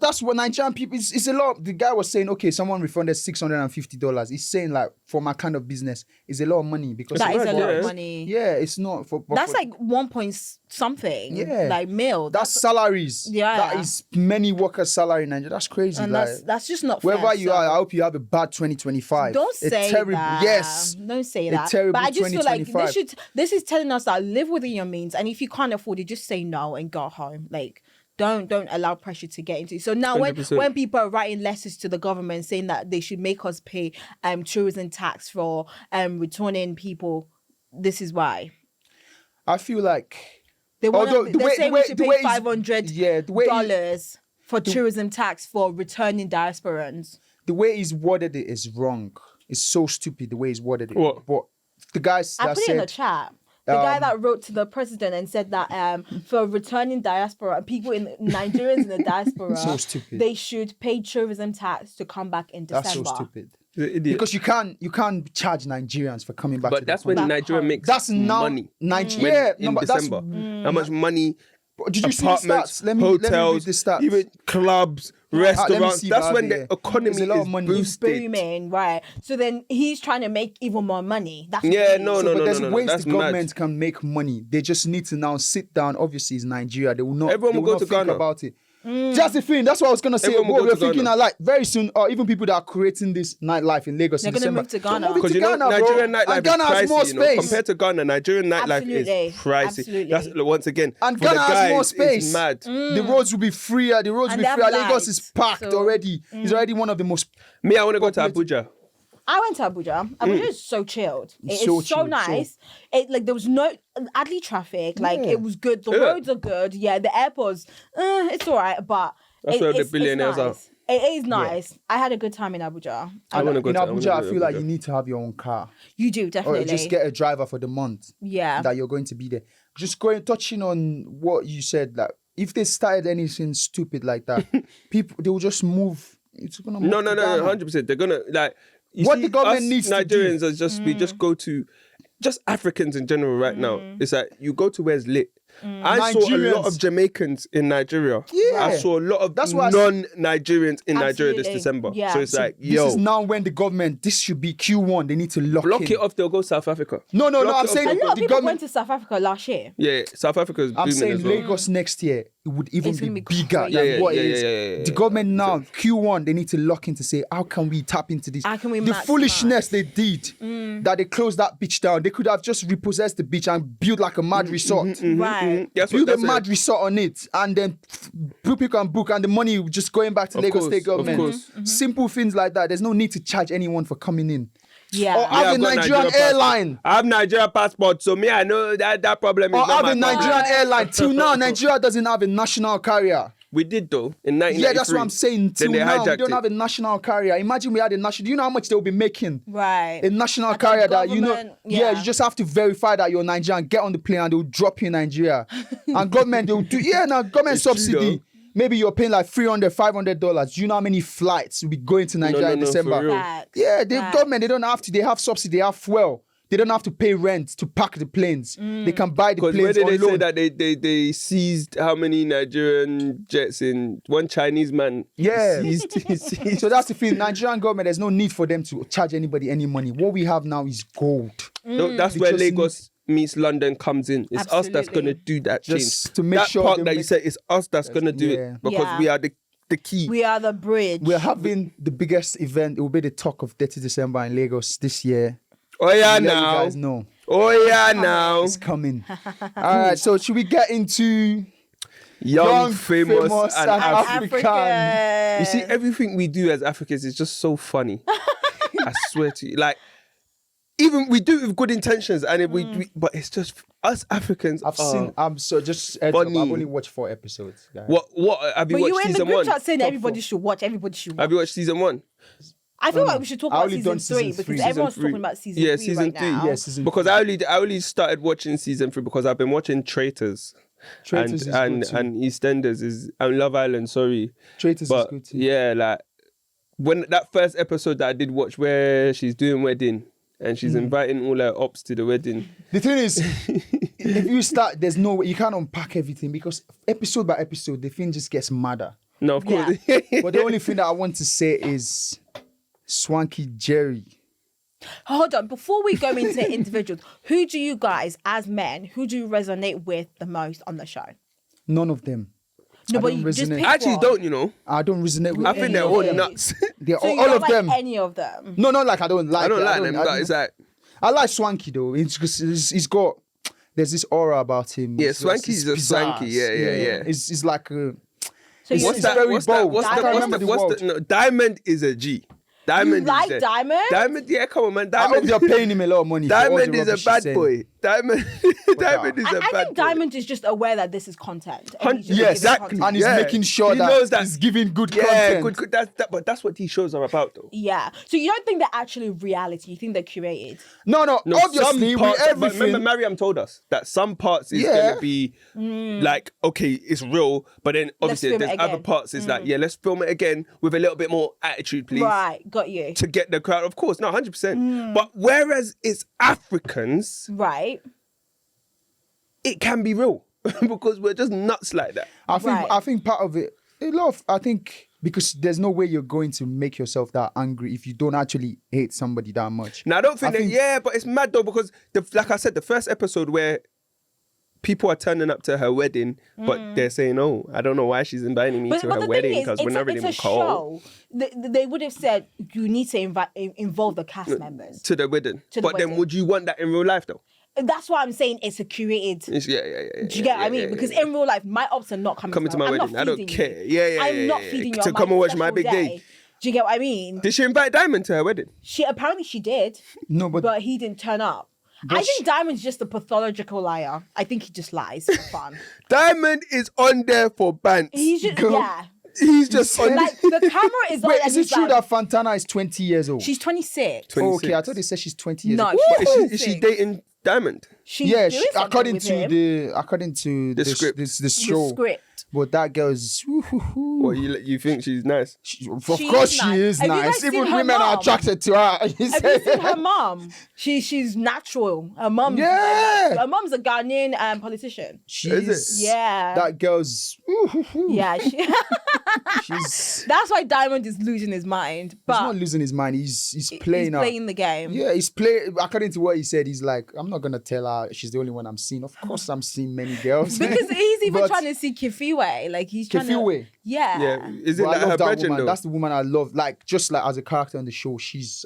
That's what Nigerian people, it's a lot. The guy was saying, okay, someone refunded $650. He's saying like, for my kind of business, it's a lot of money because That is a lot Yeah. of money. yeah, it's not for. but That's for- like 1 point something. Yeah. Like mil. that's salaries. Yeah. That is many workers' salary in Nigeria. That's crazy. and like, that's just not fair. wherever you so- are, I hope you have a bad 2025. Don't A say terrible, that. Yes. Don't say A that. terrible But I just feel like 2025. this is telling us that live within your means, and if you can't afford it, just say no and go home. Like, don't allow pressure to get into you. So now 100%. when people are writing letters to the government saying that they should make us pay tourism tax for returning people, this is why. I feel like They want Although the they're way- saying the way- we should the pay way is- $500 yeah, the way dollars for tourism tax for returning diasporans. the way he's worded it is wrong. It's so stupid the way he's worded it. What? But the guys I that put it in the said, chat. The guy that wrote to the president and said that for returning diaspora, people in Nigerians in the diaspora, So stupid. they should pay tourism tax to come back in that's December. so stupid. The idiot. Because you can't charge Nigerians for coming back to But the that's when country. Nigeria makes That's now money. Nigeria. In no, but that's- December. How much money? Did you see the Apartments, stats? Let me read hotels, the stats. even clubs, let me restaurants. see That's about when it, the yeah. economy There's a lot of is money. boosted. Booming, right? So then he's trying to make even more money. That's what Yeah, it is. no, So, no, but no, there's no, no. ways That's the mad. government can make money. They just need to now sit down. Obviously, it's Nigeria. They will not. Everyone they will go not to think Ghana. about it. That's the thing. That's what I was gonna say. Everyone will What go we're to thinking Ghana. are like very soon, or even people that are creating this nightlife in Lagos They're in gonna December. move to They're Ghana. moving Because to you know, Ghana, bro. Nigerian nightlife And Ghana is has pricey, more you know, space. compared to Ghana. Nigerian nightlife Absolutely. is pricey. Absolutely. That's once again. And for the Ghana has guys, more it's space. mad. The roads will be freer. The roads And will be they have freer. Lagos is lights, packed so- already. It's already one of the most. Me, I want to go to Abuja. I went to Abuja. Abuja is so chilled. It is So so chilled, nice. It like there was no hardly traffic. Like Yeah. it was good. The Yeah. roads are good. Yeah, the airports, it's all right. But That's where the it's billionaires are. nice. It is nice. I had a good time in Abuja. I want to go In to Abuja, I feel like Abuja. you need to have your own car, You do or definitely. just get a driver for the month. Yeah. That you're going to be there. Just touching on what you said, like if they started anything stupid like that, people they will just move. It's gonna move No, to Ghana. 100%. They're gonna like. You What see, the government us needs to do. Nigerians are just we just go to, just Africans in general right now. It's like you go to where it's lit. I saw a lot Nigerians. of Jamaicans in Nigeria. Yeah. I saw a lot of That's why I said- non-Nigerians in Nigeria this Absolutely. December. Yeah. So it's like, This yo, is now when the government. This should be Q1. They need to lock block in. it off. They'll go South Africa. No, Block I'm it off, saying they'll a go- lot of the people government. went to South Africa last year. Yeah, South Africa's I'm booming saying as well. Lagos next year it would even It's be gonna be bigger crazy. than Yeah, what yeah, it is. yeah. The government now Q1 they need to lock in to say how can we tap into this? How can we the maximize? foolishness they did that they closed that beach down. They could have just repossessed the beach and built like a mad resort. Right. Build a mad resort on it and then people can book and the money just going back to Of Lagos course, State of government. course. Simple things like that. There's no need to charge anyone for coming in. Yeah. Or have a I've got Nigerian passport. airline. I have Nigeria passport, so me, I know that problem is Or not have my a problem. Nigerian airline. Till now, Nigeria doesn't have a national carrier. We did though in 1993. Yeah, that's what I'm saying. Till Then they now, we hijacked don't it. have a national carrier. Imagine we had a national. Do you know how much they'll be making? Right. A national Like a carrier that you know. government, Yeah. yeah. You just have to verify that you're Nigerian. Get on the plane and they'll drop you in Nigeria. And government they'll do. Yeah, now government It's true, subsidy. though. Maybe you're paying like $300, $500. Do you know how many flights will be going to Nigeria in no, for December? real. Facts. Yeah, the Facts. government they don't have to. They have subsidy. They have fuel. They don't have to pay rent to pack the planes. They can buy the Because where planes did they on say loan. that they seized how many Nigerian jets in one Chinese man? Yeah. he seized. So that's the thing. Nigerian government, there's no need for them to charge anybody any money. What we have now is gold. No, that's They where just Lagos meets London comes in. It's us that's Absolutely. gonna do that Just change. to make that sure part they that you make- said, it's us that's gonna do Yeah. it because Yeah. we are the key. We are the bridge. We're having the biggest event. It will be the talk of DETTY December in Lagos this year. Oh yeah, Let you now. guys know Oh yeah, now. it's coming. All right, so should we get into Young, famous, and African. African. You see, everything we do as Africans is just so funny. I swear to you, like. Even we do it with good intentions, and but it's just us Africans. I've are- seen. I'm so just. I've Funny. only watched 4 episodes. Guys. What have you But you watched were in the season group 1? chat saying Top everybody 4. should watch. Everybody should watch. Have you watched season 1? I feel like we should talk I about only season done 3 season because three. everyone's Season three. talking about season 3 season right 3. now. Yeah, season Because three. I only started watching season 3 because I've been watching Traitors. Traitors is and good too. and EastEnders and Love Island, sorry. Traitors But is good too. yeah, like when that first episode that I did watch where she's doing wedding and she's inviting all her ops to the wedding. The thing is, if you start, there's no way you can't unpack everything because episode by episode, the thing just gets madder. No, of course. But the only thing that I want to say is Swanky Jerry. Hold on, before we go into individuals, who do you guys, as men, who do you resonate with the most on the show? None of them. No, I but don't you just resonate. pick I actually one. don't, you know. I don't resonate with I any think they're of all them. nuts. They're So you all don't of like them. any of them? No, not like I don't like I don't it. like them, but it's like, I like Swanky though. It's just he's got there's this aura about him. yeah, It's Swanky's just bizarre. Swanky. Yeah. It's like a, So you What's that? very bold. What's I the, can't what's remember the, the what's word. the, no, Diamond is a G. Diamond like is a, Diamond? Diamond, yeah, come on, man. I hope Diamond, you're paying him a lot of money. for all Diamond the is a rubbish bad he's saying. boy. Diamond, Diamond is a I bad think boy. Diamond is just aware that this is content. and he's just Yes, giving exactly. content. And he's Yeah. making sure He that knows that- he's giving good Yeah, content. good. But that's what these shows are about, though. Yeah. So you don't think they're actually reality? You think they're curated? No, No, obviously, some parts, with but remember, everything. Mariam told us that some parts is Yeah. gonna be like, okay, it's real, but then obviously film there's it other again. parts is like, yeah, let's film it again with a little bit more attitude, please, Right. Got you. to get the crowd. Of course, no, 100%. But whereas it's Africans, Right. it can be real because we're just nuts like that. Right. I think part of it, I think because there's no way you're going to make yourself that angry if you don't actually hate somebody that much. Now I don't think I that. think- Yeah, but it's mad though because like I said, the first episode where people are turning up to her wedding, but they're saying, "Oh, I don't know why she's inviting me to her the wedding thing is, because we're not really it's a cold show. They would have said you need to involve the cast members. to the wedding." To the But then, wedding. would you want that in real life though? That's why I'm saying it's a curated. It's, yeah. Do you get what I mean? Because in real life, my ops are not coming to my I'm wedding, not I don't feeding care. you. Yeah, I'm not yeah. feeding you To on come and watch my special big day. Do you get what I mean? Did she invite Diamond to her wedding? She apparently she did, No, but but he didn't turn up. I think Diamond's just a pathological liar. I think he just lies for fun. Diamond is on there for bants. He's just Girl. yeah. He's just on. Like the camera is on. wait, and is it he's true like, that Fantana is 20 years old? she's 26? Oh, okay, I thought they said she's 20 years No, old. she's Is she 26. dating Diamond? She's Yeah, doing something according with to him. the script. the show. The script. But that girl is. Or you think she's nice? Of She course is she nice. is Have you guys nice. seen Even her women are mom? attracted to her. Have you seen her mom? She's natural. Her mom. Yeah. Her mom's a Ghanaian politician. She's Yeah. that girl's. Yeah. She's. That's why Diamond is losing his mind. He's But not losing his mind. He's he's playing her. playing the game. Yeah, he's playing. According to what he said, he's like, I'm not gonna tell her she's the only one I'm seeing. Of course, I'm seeing many girls. Because he's even But- trying to see Kifiwe. Like he's trying Kefiwe? to. Yeah. Yeah. Is it But like I her love that brethren woman. though? That's the woman I love. Like just like as a character on the show,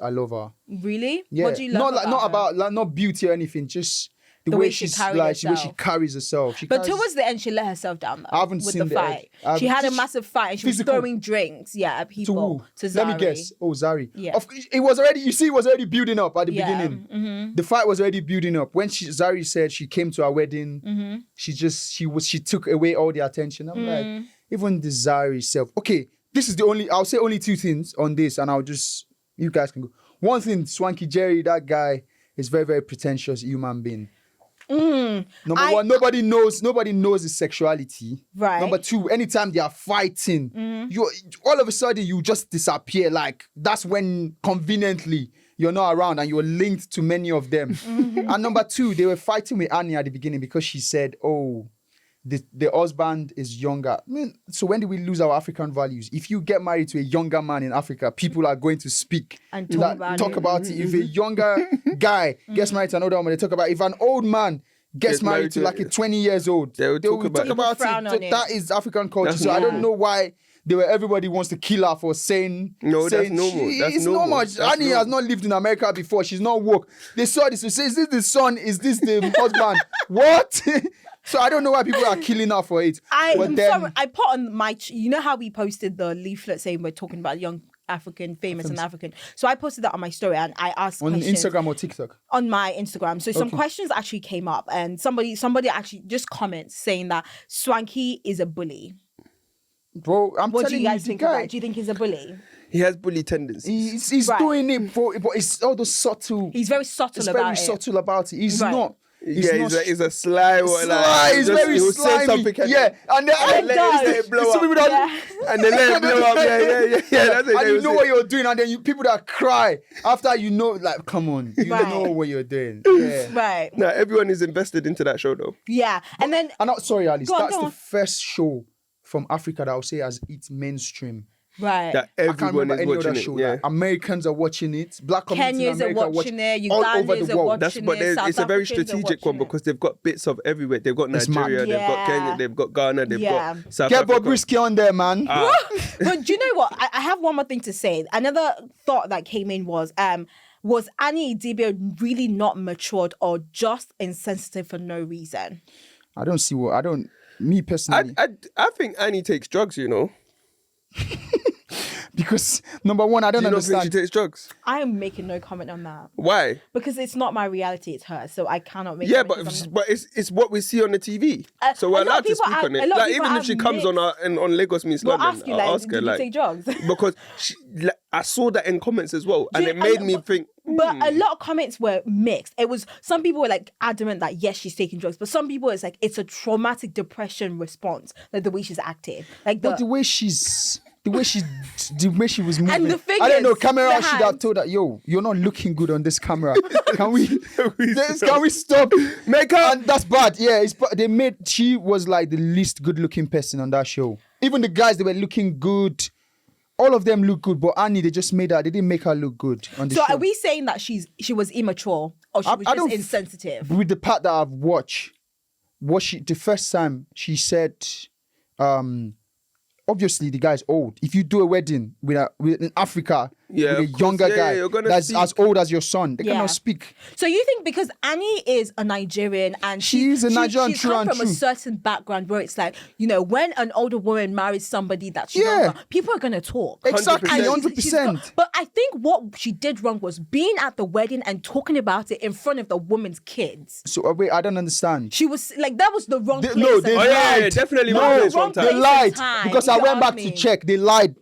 I love her. Really? Yeah, What do you love not like about not her? about like not beauty or anything. Just the, The way way she she's carried like the way she herself. carries herself. She But carries- towards the end, she let herself down though. I haven't with seen the the fight. end. She had a Just massive fight and she physical. was throwing drinks. Yeah, at to people. who? To Zari. Let me guess. Oh, Zari. Yeah. It was already. You see, it was already building up at the Yeah. beginning. The fight was already building up. When Zari said she came to our wedding, she took away all the attention. I'm like, even the Zari self. Okay, this is the only. I'll say only two things on this, and you guys can go. One thing, Swanky Jerry, that guy is very, very pretentious human being. Number one, nobody knows his sexuality. Right. Number two, anytime they are fighting, you all of a sudden you just disappear. Like that's when conveniently you're not around and you're linked to many of them. And number two, they were fighting with Annie at the beginning because she said, "Oh, the husband is younger." I mean, so when do we lose our African values? If you get married to a younger man in Africa, people are going to speak And talk about it. If a younger guy gets married to another woman, they talk about it. If an old man gets married to like a 20 years old, They will talk about it. People frown it. on So it. that is African culture. That's So I don't normal. know why everybody wants to kill her for saying No, that's saying normal. she- That's it's normal. normal. That's Annie has normal. not lived in America before. She's not woke. They saw this. They say, is this the son? Is this the husband? What? So I don't know why people are killing her for it. I'm sorry. I put on my. You know how we posted the leaflet saying we're talking about young African, famous and African. So I posted that on my story and I asked on questions Instagram or TikTok. on my Instagram. So some questions actually came up and somebody actually just comments saying that Swanky is a bully. Bro, I'm What do telling you guys the think guy, about it? Do you think he's a bully? He has bully tendencies. He's Right. doing it, but it's all those subtle. He's very subtle It's about very it. subtle about it. He's Right. not. He's a sly one. Sly, he's very he'll say slimy. something and Yeah, and then And let it blow you see up. people that- And then let it blow up. Yeah. That's it. and you know what you're doing, and then people that cry after you know, like, come on, you Right. know what you're doing. Yeah. Right. No, everyone is invested into that show though. Yeah. And then I'm not sorry, Alice. Go on, That's go the on. first show from Africa that I would say has hit mainstream. right. That I can't everyone remember is any other watching show. it. Yeah. Like, Americans are watching it. Black communities in Kenyans are America watching it. all over Ugandans the are world. watching But it. South it's a very Africans are strategic one watching it. because they've got bits of everywhere. They've got It's mad. Nigeria, they've got Yeah. Kenya, they've got Ghana, they've Yeah. got South Get Africa. Bobrisky on there, man. But do you know what? I have one more thing to say. Another thought that came in was Annie Idibia really not matured or just insensitive for no reason? I don't see what me personally, I think Annie takes drugs, you know. because number one, I don't Do you not think she understand. takes drugs? I am making no comment on that Why? because it's not my reality, it's hers. So I cannot make Yeah, comment but 'cause I'm not- but it's what we see on the TV. a So we're lot of allowed to people speak add- on a it. lot of Like people even if add she comes on on Lagos Meets We'll London, ask you, I'll like, ask her did you like take drugs? because I saw that in comments as well, and Yeah, it made and- me but- think. But a lot of comments were mixed. It was some people were like adamant that yes, she's taking drugs, but some people it's like it's a traumatic depression response, like the way she's acting, like But the way she was moving. And the thing I don't know. is, Camera the should have hand- told her, yo, you're not looking good on this camera. Can we stop? Make her. And that's bad. Yeah, she was like the least good looking person on that show. Even the guys, they were looking good. All of them look good, but Annie, they didn't make her look good on the So show. are we saying that she was immature or she was I just don't- insensitive? With the part that I've watched, the first time she said, obviously the guy's old. If you do a wedding with in Africa, Yeah, with a of course. younger Yeah, guy you're gonna that's speak. as old as your son, they Yeah. cannot speak. So you think because Annie is a Nigerian and She is a Nigerian, she's true come and from a true. certain background where it's like, you know, when an older woman marries somebody that's Yeah. younger, people are gonna talk. Exactly, 100%. And she's got- 100%. But I think what she did wrong was being at the wedding and talking about it in front of the woman's kids. So wait, I don't understand. She was like, that was the wrong place. No, and they Oh time. yeah, lied. definitely No, wrong place, wrong wrong They time. place. lied time, because you I went ask back me. to check. They lied.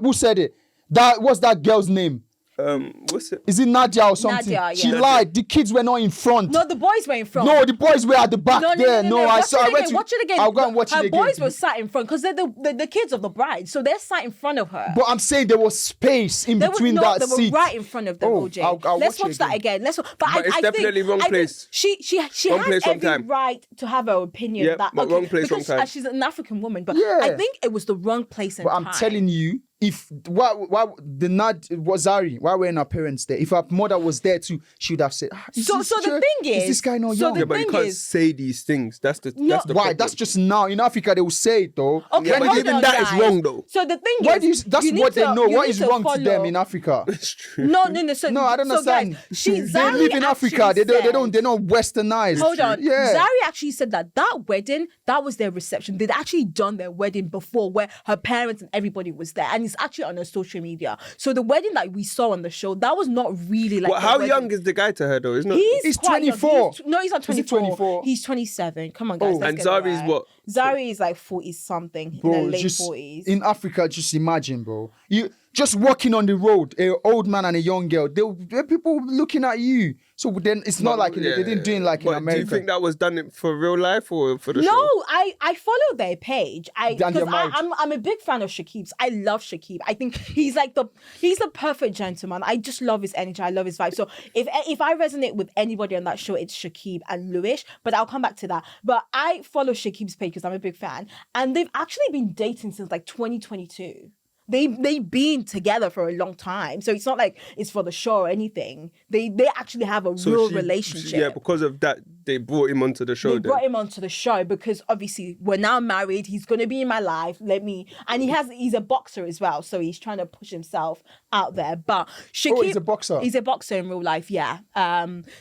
Who said it? What's that girl's name? What's it? Is it Nadia or something? Nadia, She yeah. lied. The kids were not in front. No, the boys were in front. No, the boys were at the back there. No, I Watch saw. it again. Watch it again. I'll go and watch her it again. boys were sat in front because they're the kids of the bride, so they're sat in front of her. But I'm saying there was space in They were between not, that they seat. were right in front of them, Oh, OJ. I'll Let's watch watch it that again. But it's I definitely think, wrong I think place. She Wrong has place, wrong every time. right to have her opinion. Yep, that, but wrong place, because wrong time. she's an African woman. But Yeah. I think it was the wrong place and But I'm time. telling you, if why the Nad was Zari, why weren't her parents there? If her mother was there too, she would have said. So the thing is, this guy not so young? the Yeah, but you thing can't is- say these things. That's the No. that's the Why? problem. That's just now in Africa they will say it though. Okay, Yeah, but hold even on, that is guys. wrong, though. So the thing Why is, do you? That's you need what they to- know. you What need is wrong to them follow- in Africa? It's true. No. So, No, I don't so understand. Guys, they Zari live in Africa. actually They said- don't westernize. Hold on. Yeah. Zari actually said that wedding, that was their reception. They'd actually done their wedding before where her parents and everybody was there. And it's actually on her social media. So the wedding that we saw on the show, that was not really like Well, the how wedding. young is the guy to her though? Isn't it? He's He's quite young. 24. No, he's not Is he 24. 24? He's 27. Come on, guys. Oh. let's And get it Zari's right. what? Zari is like 40 something in Bro, the late just 40s. in Africa, just imagine, bro. You just walking on the road, an old man and a young girl. There are people looking at you. So then it's not like they didn't do it like in But America. do you think that was done for real life or for the No, show? I follow their page. And they're Because married. I'm a big fan of Shakib's. I love Shakib. I think he's the perfect gentleman. I just love his energy. I love his vibe. So if I resonate with anybody on that show, it's Shakib and Louis. But I'll come back to that. But I follow Shakib's page because I'm a big fan, and they've actually been dating since like 2022. They've been together for a long time, so it's not like it's for the show or anything. They actually have a real relationship. Yeah, because of that, they brought him onto the show. They brought him onto the show because obviously we're now married. He's gonna be in my life. And he's a boxer as well, so he's trying to push himself out there. But Shakib, he's a boxer? He's a boxer in real life, yeah.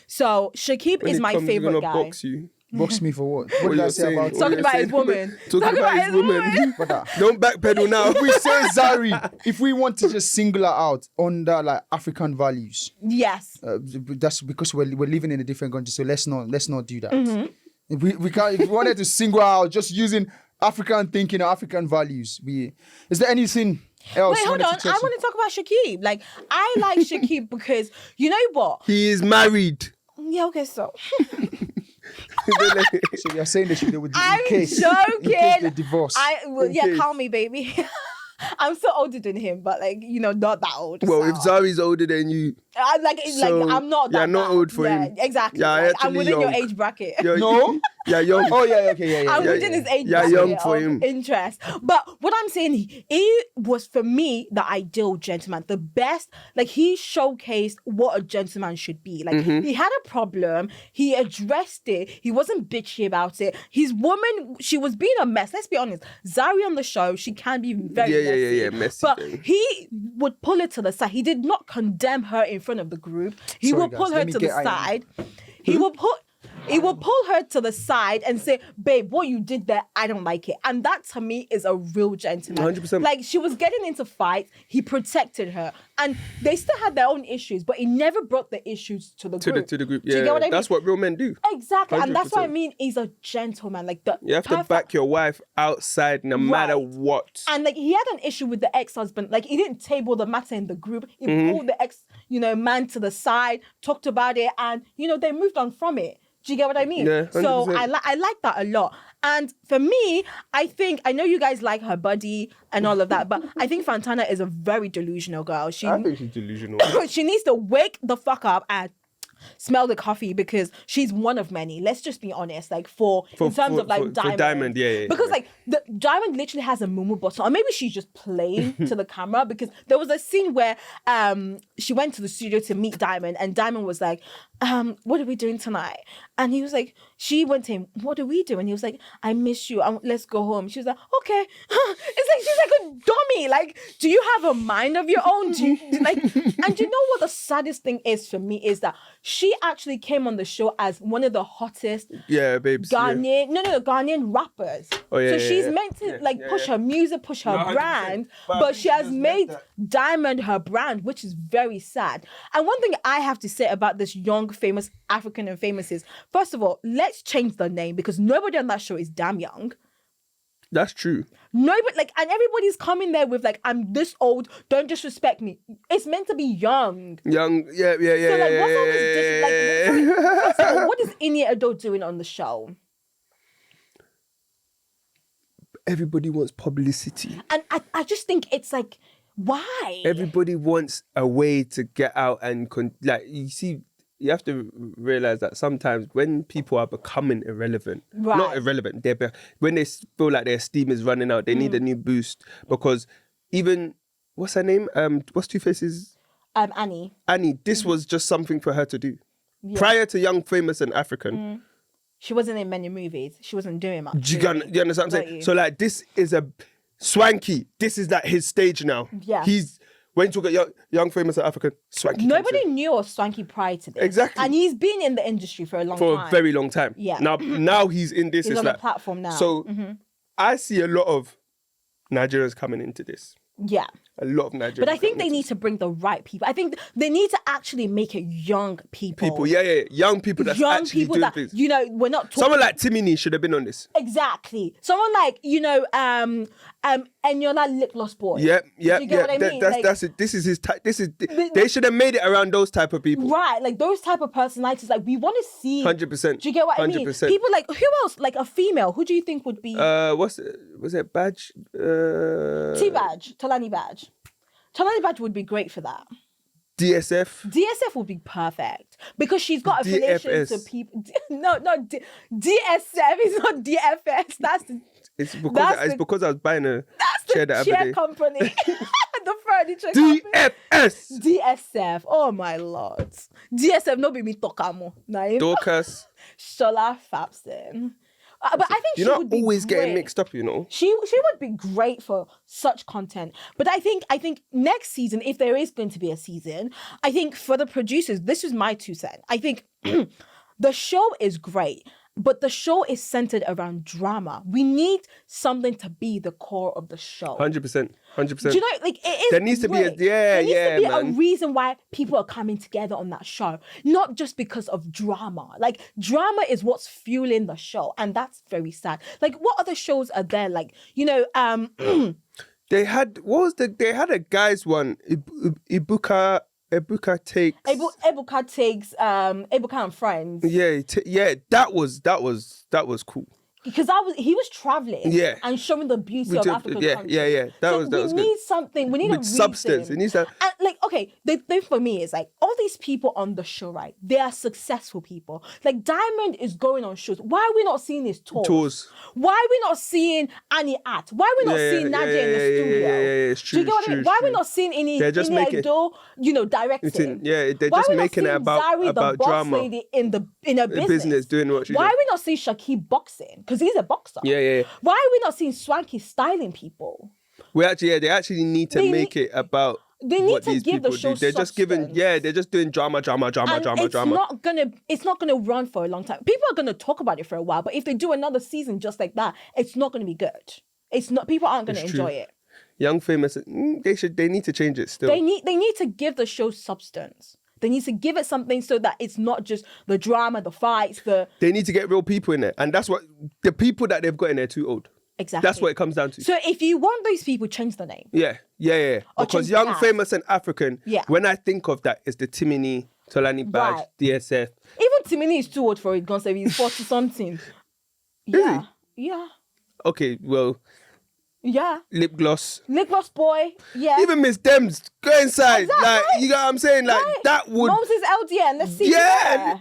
So Shakib When is he my comes, he's favorite gonna guy. box you. Box me for what? What What did I you're say saying- about what it? Talking you're about saying- his woman. Talking about his woman. Brother. Don't backpedal now. If we say Zari, if we want to just single her out under like African values, Yes. that's because we're living in a different country. So let's not do that. Mm-hmm. If we can't. If we wanted to single her out, just using African thinking or African values, is there anything else Wait, hold wanted on. to I touch want to talk about Shakib. Like, I like Shakib because you know what? He is married. Yeah, okay, so So you're saying they should do with I'm in case joking. they divorce. In case. Call me baby. I'm still older than him, but like not that old. Well, so. if Zari's older than you, I'm so I'm not that you're not bad. old for him. Exactly. Yeah, Like, I'm actually within your young. age bracket. No? you're young. Oh yeah, okay, yeah. I'm yeah, within yeah. his age Yeah, bracket young for of him. interest. But what I'm saying, he was for me the ideal gentleman, the best. Like he showcased what a gentleman should be. Like he had a problem, he addressed it. He wasn't bitchy about it. His woman, she was being a mess. Let's be honest. Zari on the show, she can be very messy. Yeah, messy. But thing. he would pull it to the side. He did not condemn her in front of the group. He Sorry, would pull guys, her let me to the get Ian. side. He will pull her to the side and say, babe, what you did there, I don't like it. And that to me is a real gentleman. 100%. Like she was getting into fights, he protected her. And they still had their own issues, but he never brought the issues to the group. To the group. Do you Yeah, get what I mean? that's what real men do. Exactly. And that's what I 100%. mean. He's a gentleman. Like the You have to perfect- back your wife outside no matter Right. what. And like he had an issue with the ex-husband. Like he didn't table the matter in the group. He Mm-hmm. pulled the man to the side, talked about it, and they moved on from it. Do you get what I mean? Yeah, so 100%. I like that a lot. And for me, I know you guys like her body and all of that, but I think Fantana is a very delusional girl. She I think she's delusional. she needs to wake the fuck up and smell the coffee because she's one of many. Let's just be honest. Like in terms of like for Diamond. Diamond, yeah. Because like the Diamond literally has a mumu bottle, or maybe she's just playing to the camera. Because there was a scene where she went to the studio to meet Diamond, and Diamond was like, "What are we doing tonight?" And he was like, she went to him, "What do we do?" And he was like, "I miss you. Let's go home." She was like, "Okay." It's like she's like a dummy. Like, do you have a mind of your own? Do you like? And you know what the saddest thing is for me is that she actually came on the show as one of the hottest Yeah, babes. Yeah. Ghanaian rappers. Oh, yeah, So yeah, she's yeah. meant to Yeah, push her music, push her No, 100%. brand, But I but think she she has doesn't made like Diamond her brand, which is very sad. And one thing I have to say about this young, famous African and famous is, first of all, let's change the name because nobody on that show is damn young. That's true. Nobody, like, and everybody's coming there with like, I'm this old, don't disrespect me. It's meant to be young. Young, yeah. So like, what's all this first of all, what is Ini Ado doing on the show? Everybody wants publicity. And I just think it's like, why? Everybody wants a way to get out and you see. You have to realize that sometimes when people are becoming irrelevant, not Right. irrelevant, when they feel like their steam is running out, they need a new boost. Because even what's her name? What's Two Faces? Annie. Annie. This was just something for her to do. Prior to Young, Famous, and African. She wasn't in many movies. She wasn't doing much. Do you understand what I'm Got saying? you. So like this is a Swanky. This is like his stage now. Yeah. When you talk about young, famous African, Swanky. Nobody knew of Swanky prior to this. Exactly. And he's been in the industry for a long for time. a very long time. Yeah. Now he's in this. He's it's on like, the platform now. So I see a lot of Nigerians coming into this. Yeah. A lot of Nigerians. But I think coming they into need to bring the right people. I think they need to actually make it young people. people. Yeah. Young people that's young actually people doing that, things. we're not talking. Someone like Timini should have been on this. Exactly. Someone like, Eniola Lip Lost Boy. Yeah. Do you get what I mean? That's it. This is his type. They should have made it around those type of people. Right, like those type of personalities, like we want to see. 100%. Do you get what I mean? 100%. People like, who else? Like a female, who do you think would be? Was it Badge? T-Badge, Talani Badge. Talani Badge would be great for that. DSF. DSF would be perfect because she's got affiliation DFS. to people. No, DSF is not DFS. That's the It's That's because I was buying a chair the other chair day. company. The furniture company. DFS. DSF. Oh my lord. DSF no be me tokamo. Naim. Dorcas. Shola Fapson. But I think You're she not would be always getting great. mixed up, you know. She would be great for such content. But I think next season, if there is going to be a season, I think for the producers, this is my 2 cents. I think the show is great, but the show is centered around drama. We need something to be the core of the show. 100%. 100%. Do you know, like, it is There needs to be a- great. yeah, There needs to be a man. reason why people are coming together on that show, not just because of drama. Like, drama is what's fueling the show, and that's very sad. Like, what other shows are there? Like, They had they had a guys one. Ebuka takes. Ebuka takes Ebuka and friends. Yeah, that was cool. Because he was traveling and showing the beauty of African countries. Yeah. That was we good. need something. We need with a substance. reason. It needs that. And like, okay, the thing for me is like all these people on the show, right? They are successful people. Like Diamond is going on shows. Why are we not seeing his tours? Why are we not seeing Annie At? Why are we not seeing Nadia in the studio? Yeah, it's true. Do you get what I mean? Why are we not seeing any Edo, directing? They're Why just are we making it not seeing Zari, about the boss drama. lady in her business doing what she Why does. are we not seeing Shakib boxing? Because he's a boxer. Yeah. Why are we not seeing Swanky styling people? They actually need to make it about. They need what to these give the people show do. They're just substance. they're just doing drama. It's not gonna run for a long time. People are gonna talk about it for a while, but if they do another season just like that, it's not gonna be good. It's not. People aren't gonna enjoy it. Young Famous, they need to change it still. They need to give the show substance. They need to give it something so that it's not just the drama, the fights, They need to get real people in there, and that's what the people that they've got in there are too old. Exactly. That's what it comes down to. So if you want those people, change the name. Yeah. Or Because change Young, the cast. Famous, and African. Yeah. When I think of that, it's the Timini, Tolani Badge, Right. DSF. Even Timini is too old for it. Gonna say he's 40 something. Yeah. Yeah. Okay, well, Yeah. lip gloss. Lip gloss boy. Yeah. Even Miss Dems, go inside. Exactly. Like, you know what I'm saying? Like, Right. that would. Moses LDN. Let's see. Yeah.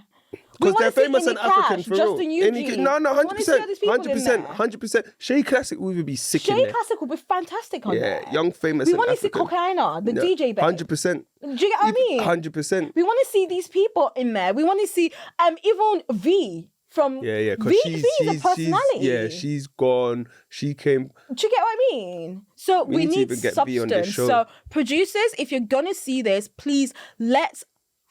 Because they're famous and and African for real. Justin Eugene. No, We wanna see all 100%. these people in 100%. there. 100%. Shay Classic will even be sick in Shay there. Classic will be fantastic on there. Yeah, Young, Famous, We and want to see African. Cocaina, the DJ babe. 100%. Do you get what I mean? 100%. We want to see these people in there. We want to see even V from Yeah, because V is a personality. she's gone. She came. Do you get what I mean? So we need to need even get V on this substance. show. So producers, if you're gonna see this, please let's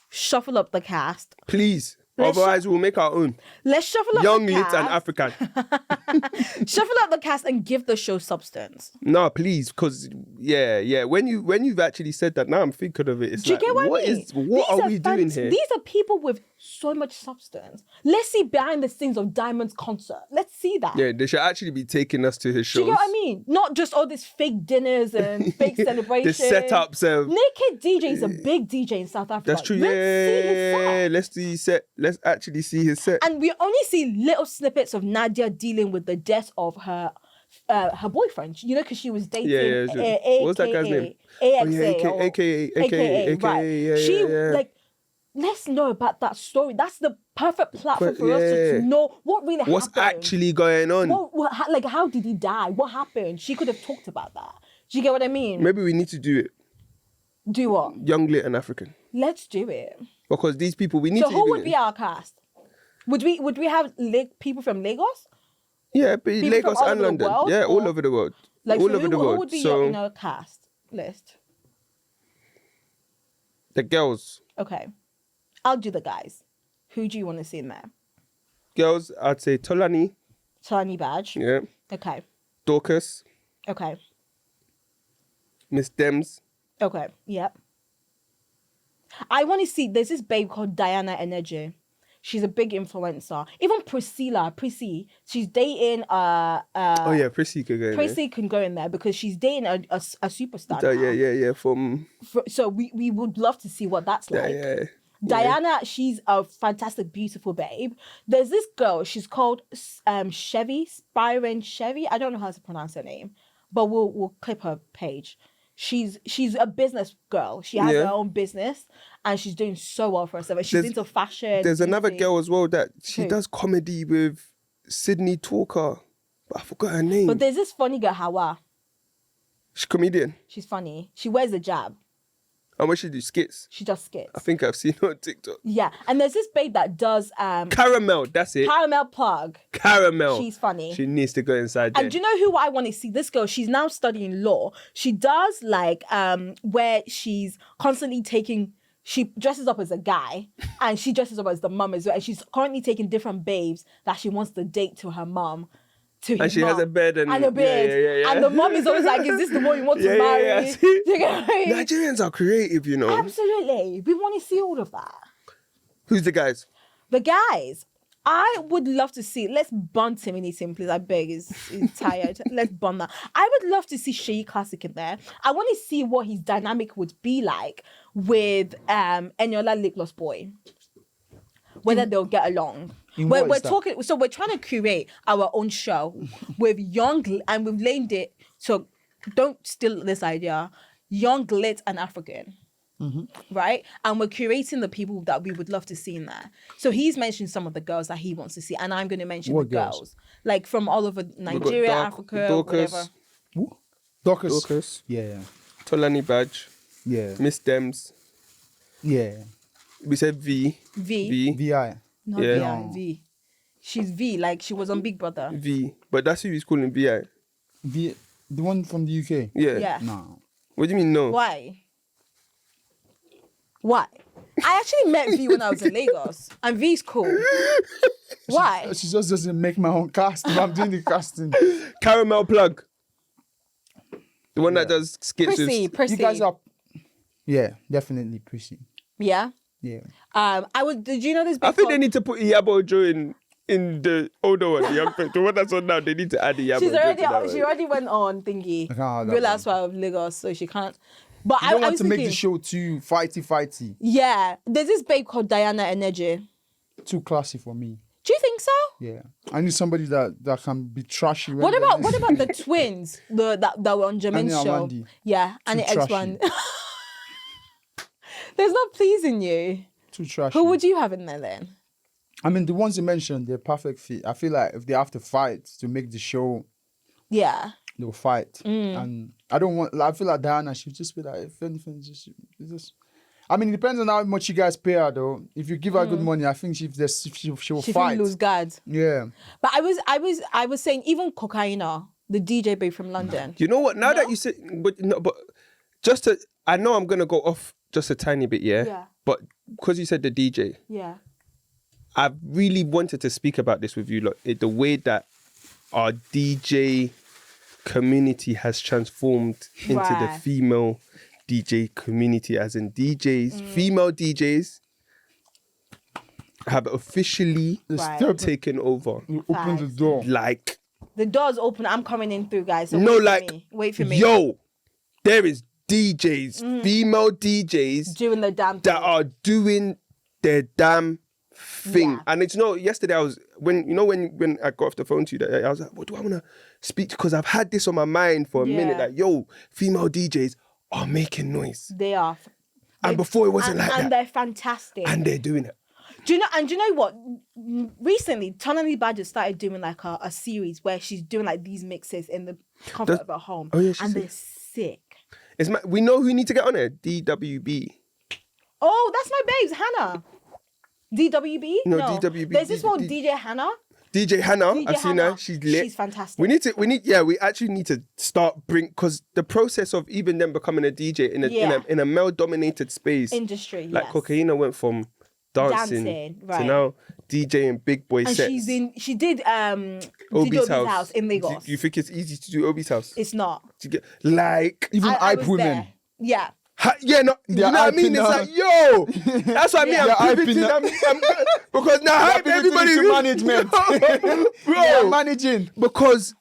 shuffle up the cast. Please. Let's Otherwise, we'll make our own. Let's shuffle up Young, the lit, cast. and African. Shuffle up the cast and give the show substance. No, please, because when you've actually said that, now I'm thinking of it. It's Do you like, get what I what mean? is what are we doing here? These are people with so much substance. Let's see behind the scenes of Diamond's concert. Let's see that. Yeah, they should actually be taking us to his shows. Do you get what I mean? Not just all these fake dinners and fake The celebrations. setups. Naked DJ is a big DJ in South Africa. That's true. Let's see his set. Let's see his set. Let's actually see his set. And we only see little snippets of Nadia dealing with the death of her boyfriend. You know, because she was dating. Sure. What's that guy's name? AXA. AKA. Right. Like, let's know about that story. That's the perfect platform for us to know what really happened. What's actually going on? Like, how did he die? What happened? She could have talked about that. Do you get what I mean? Maybe we need to do it. Do what? Young, lit, and African. Let's do it. Because these people, we need So to. who would be our cast? Would we have people from Lagos? Yeah, but People Lagos from all and over the London. world, Yeah, all or- over the world. Like, all so over the who world. would be So your cast list? the girls, Okay, I'll do the guys. Who do you want to see in there? girls, I'd say Tolani. Tolani Badge. Yeah, Okay. Dorcas, Okay. Miss Dems. Okay. Yep. I want to see. There's this babe called Diana Energy. She's a big influencer. Even Prissy, she's dating Oh yeah, Prissy could go in there. Prissy can go in there because she's dating a superstar. Oh, now. yeah. From So we would love to see what that's like. yeah. Diana, she's a fantastic, beautiful babe. There's this girl, she's called Spyron Chevy. I don't know how to pronounce her name, but we'll clip her page. She's a business girl. She has her own business and she's doing so well for herself. She's into fashion. There's another beauty. girl as well that she Who? does comedy with Sydney Talker, but I forgot her name. But there's this funny girl, Hawa. She's a comedian. She's funny. She wears a jab. And when she do skits, She does skits. I think I've seen her on TikTok. Yeah. And there's this babe that does Caramel, that's it. caramel plug. Caramel. She's funny. She needs to go inside there. And do you know who I want to see? This girl, she's now studying law. She does like where she's constantly she dresses up as a guy and she dresses up as the mum as well. And she's currently taking different babes that she wants to date to her mum. And she has a bed and a bed. Yeah. And the mum is always like, is this the one you want to marry? Yeah. Do you get what I mean? Nigerians are creative, you know. Absolutely. We want to see all of that. Who's the guys? The guys, I would love to see. Let's bunt him in his team, please. I beg. He's tired. Let's bunt that. I would love to see Sheyi Classic in there. I want to see what his dynamic would be like with Eniola Lake Boy. Whether they'll get along. We're talking. So we're trying to curate our own show with young, and we've named it. So don't steal this idea. Young, lit, and African. Right? And we're curating the people that we would love to see in there. So he's mentioned some of the girls that he wants to see, and I'm going to mention the girls. Like from all over Nigeria, Africa, Dorcas. whatever. Dorcas. Yeah. Tolani Badge. Yeah. Miss Dems. Yeah. We said V. VI. Not Yeah. V. She's V, like she was on Big Brother. V. But that's who he's calling VI. The one from the UK. Yeah. Yeah. No. What do you mean no? Why? I actually met V when I was in Lagos, and V's cool. Why? She just doesn't make my own casting. I'm doing the casting. Caramel Plug. The one that does skits. Prissy. You guys are. Yeah, definitely Prissy. Yeah. Yeah. Did you know this? I think they need to put Iyabo Ojo in the older one, the young person. The one that's on now, they need to add Iyabo Ojo. She already went on thingy. Real Housewives of Lagos, so she can't. But I want to make the show too fighty. Yeah, there's this babe called Diana Energy. Too classy for me. Do you think so? Yeah, I need somebody that can be trashy. What about the twins that were on Jermaine's Annie show? Amandi. Yeah, and the Too X1. There's not pleasing you. Too trashy. Who would you have in there then? I mean, the ones you mentioned, they're perfect fit. I feel like if they have to fight to make the show, Yeah. they'll fight. And I don't want. I feel like Diana, she'll just be like, if anything, just. I mean, it depends on how much you guys pay her, though. If you give her good money, I think she'll She fight. will lose guard. Yeah. But I was saying even Cocaina, the DJ babe from London. You know what? Now that you say, but just to, I know I'm gonna go off just a tiny bit, yeah. Yeah. But because you said the DJ, Yeah. I really wanted to speak about this with you, like the way that our DJ community has transformed into the Right. female DJ community, as in DJs, female DJs have officially Right. taken over. You open the door. Like, The door's open. I'm coming in through, guys. So no, wait like, for me. Wait for me. yo, there is DJs, female DJs Doing the damn thing. that are doing their damn thing. Yeah. And it's yesterday I was, when I got off the phone to you, I was like, what do I want to speak to? Because I've had this on my mind for a minute, like, yo, female DJs are making noise. They are. And before it wasn't like and that. they're fantastic. And they're doing it. Do you know what? Recently, Tonali Badger started doing like a series where she's doing like these mixes in the comfort of her home. Oh, yeah, she's and sick. they're sick. We know who you need to get on it. DWB. Oh, that's my babes, Hannah. DWB? No, DWB. There's this one, DJ Hannah. DJ Hannah, DJ I've seen Hannah. her. She's lit. She's fantastic. We actually need to start because the process of even them becoming a DJ in a male dominated space Industry, like yes. Cocaina went from dancing Dancing, to right. now DJing big boy And sets. she did Obi's house in Lagos. Do you think it's easy to do Obi's house? It's not. To get like Even I hype was women. there. Yeah. yeah, no, you know They're what I mean? hyping It's now. like, yo, that's what I mean. Yeah. I'm They're pivoting. hyping Because now hype everybody. to management. Bro, Yeah, managing. because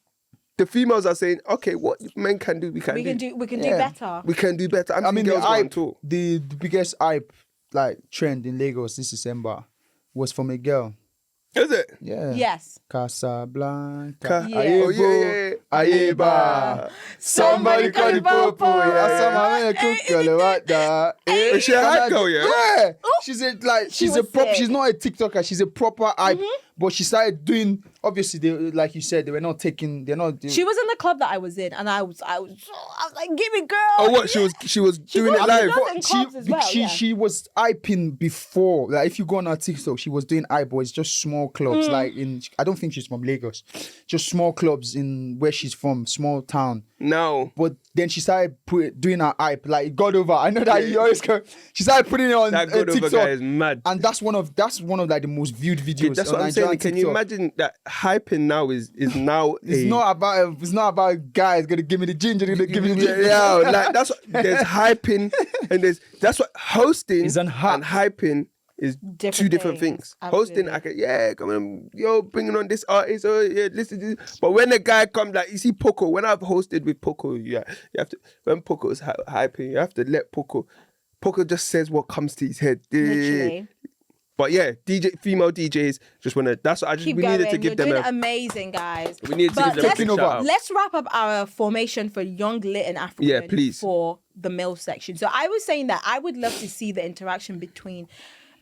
the females are saying, okay, what men can do, we can do. We can do Yeah. better. We can do better. I mean, the girls go on hype, tour. the biggest hype like trend in Lagos this December was from a girl. Is it? Yeah. Yes. Casablanca. Yeah. Oh, yeah. Ayeba. Somebody call the popo. Yeah. Somebody cook girl like that. Is she a hype girl, yeah? Yeah. She's was a proper. sick. She's not a TikToker. She's a proper hype. But she started doing. Obviously, they, like you said, they were not taking. They're not. She was in the club that I was in, and I was like, "Give me, girl." Oh, what? She was doing it was- live. does it in clubs as well, yeah. She was hyping before. Like if you go on her TikTok, she was doing hype, but it's just small clubs. Like I don't think she's from Lagos. Just small clubs in where she's from, small town. No. But then she started doing her hype, like it got over. I know that you always go. She started putting it on That good over TikTok, guy is mad. and that's one of like the most viewed videos. That's on what I'm saying. Nigerian Can you TikTok. imagine that hyping now is now It's not about guys gonna give me the ginger, gonna give me the ginger. yeah, like there's hyping and that's what hosting Is on hype. and hyping is Different two different things. things. Hosting, I can, come on, yo, bringing on this artist, oh yeah, listen to this. But when the guy comes, like, you see Poco, when I've hosted with Poco, you have to, when Poco's hyping, you have to let Poco just says what comes to his head. Literally. But yeah, female DJs just wanna. That's what I just. Keep We going. needed to give them You're doing amazing, guys. We needed to But give them a big shout out. let's wrap up our formation for Young Lit and African. Yeah, please. For the male section. So I was saying that I would love to see the interaction between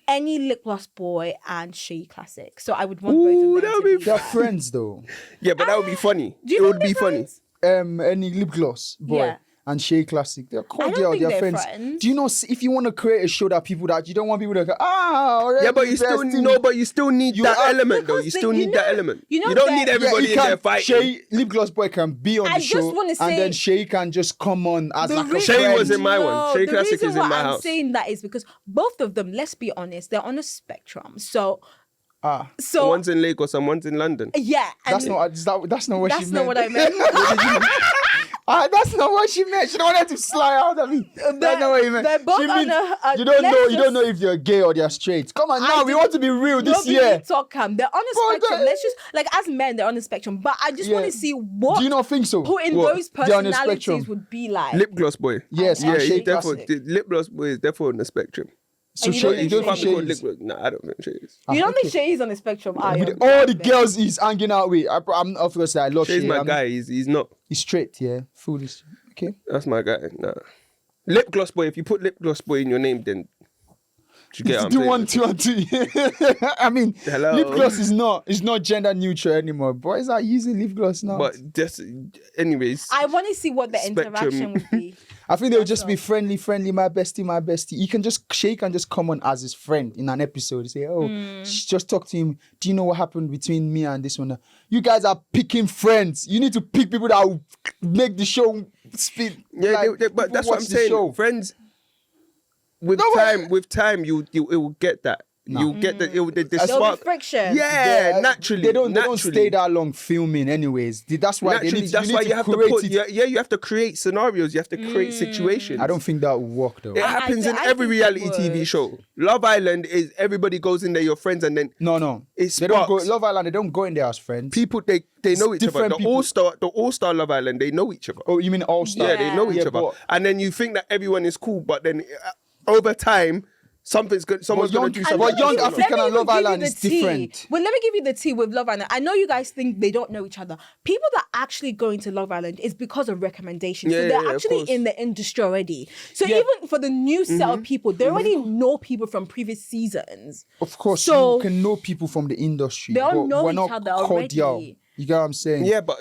any Lip Gloss Boy and She Classic. So I would want both of them to be They're friends though. Yeah, but that would be funny. Do you It think would be they're funny. friends? Any Lip Gloss Boy. Yeah. And Shea Classic, they're don't cordial, think they're they're friends. friends. Do you know if you want to create a show that people that you don't want people to go, already Yeah, but you still bestie. but you still need that element though. You because still you need that know- element. you know You don't that- need everybody he in can, there fighting. Shea Lip Gloss Boy can be on I the show, just wanna and then say- Shea can just come on as The like a reason- Shay friend. was in my one. No, Shea the Classic reason is in why my I'm house. saying that is because both of them, let's be honest, they're on a spectrum. So One's in Lagos and one's in London. yeah, and That's not what she that's meant. not what I meant. That's not what she meant. She don't want to slide out of me. That's not what you meant. they're both She on means a- you don't let's know. You just- don't know if they're gay or they're straight. Come on now. We want to be real this year. Talk cam. They're on a But spectrum. they- Let's just like as men, they're on a spectrum. But I just want Yeah. to see what Do you not think so? putting What? those They're on a personalities spectrum. would be like. Lip Gloss Boy. Yes, Yeah, and he's Shea definitely Classic. Lip Gloss Boy is definitely on the spectrum. So And you don't think you don't Shea think Can't be called Shea Lip is? Gloss. Nah, I don't think Shea is. You don't okay. think Shea is on the spectrum, are you? With all the girls he's hanging out with, I'm obviously I love Shea's Shea. my guy. He's not. He's straight, yeah. Foolish. Okay. That's my guy. Nah. Lip Gloss Boy. If you put Lip Gloss Boy in your name, then you get what I'm Do saying? 1, 2, and 2. I mean, Hello. lip gloss is not gender neutral anymore. Boys are using lip gloss now. But just, anyways. I want to see what the Spectrum. interaction would be. I think they'll just be friendly, my bestie. You can just Shea can just come on as his friend in an episode. Say, just talk to him. Do you know what happened between me and this one? You guys are picking friends. You need to pick people that will make the show speed. Yeah, like, but people that's what watch I'm the saying. show. Friends, with time, you will get that. You'll get the There'll be spark. friction. Yeah, naturally. They don't naturally. stay that long filming anyways. That's why they Naturally, need to, that's you why need you have to create put. it. Yeah, you have to create scenarios. You have to create situations. I don't think that will work though. It happens in I every think it reality TV would. show. Love Island is everybody goes in there, your friends, and then No. it They don't go sparks. Love Island, they don't go in there as friends. people they know each other. different The people. All-Star Love Island, they know each other. Oh, you mean All Star? Yeah, they know each Yeah, other. but- And then you think that everyone is cool, but then over time, someone's good. Someone's But going to do young- something. but young different. African and Let me Love even give Island you is the tea. different. Well, let me give you the tea with Love Island. I know you guys think they don't know each other. People that actually go into Love Island is because of recommendations. Yeah, so yeah, they're of actually course. in the industry already. So Yeah. even for the new set of people, they already know people from previous seasons. Of course, So- you can know people from the industry. They all but know we're each not other cordial. already. You get what I'm saying? Yeah, but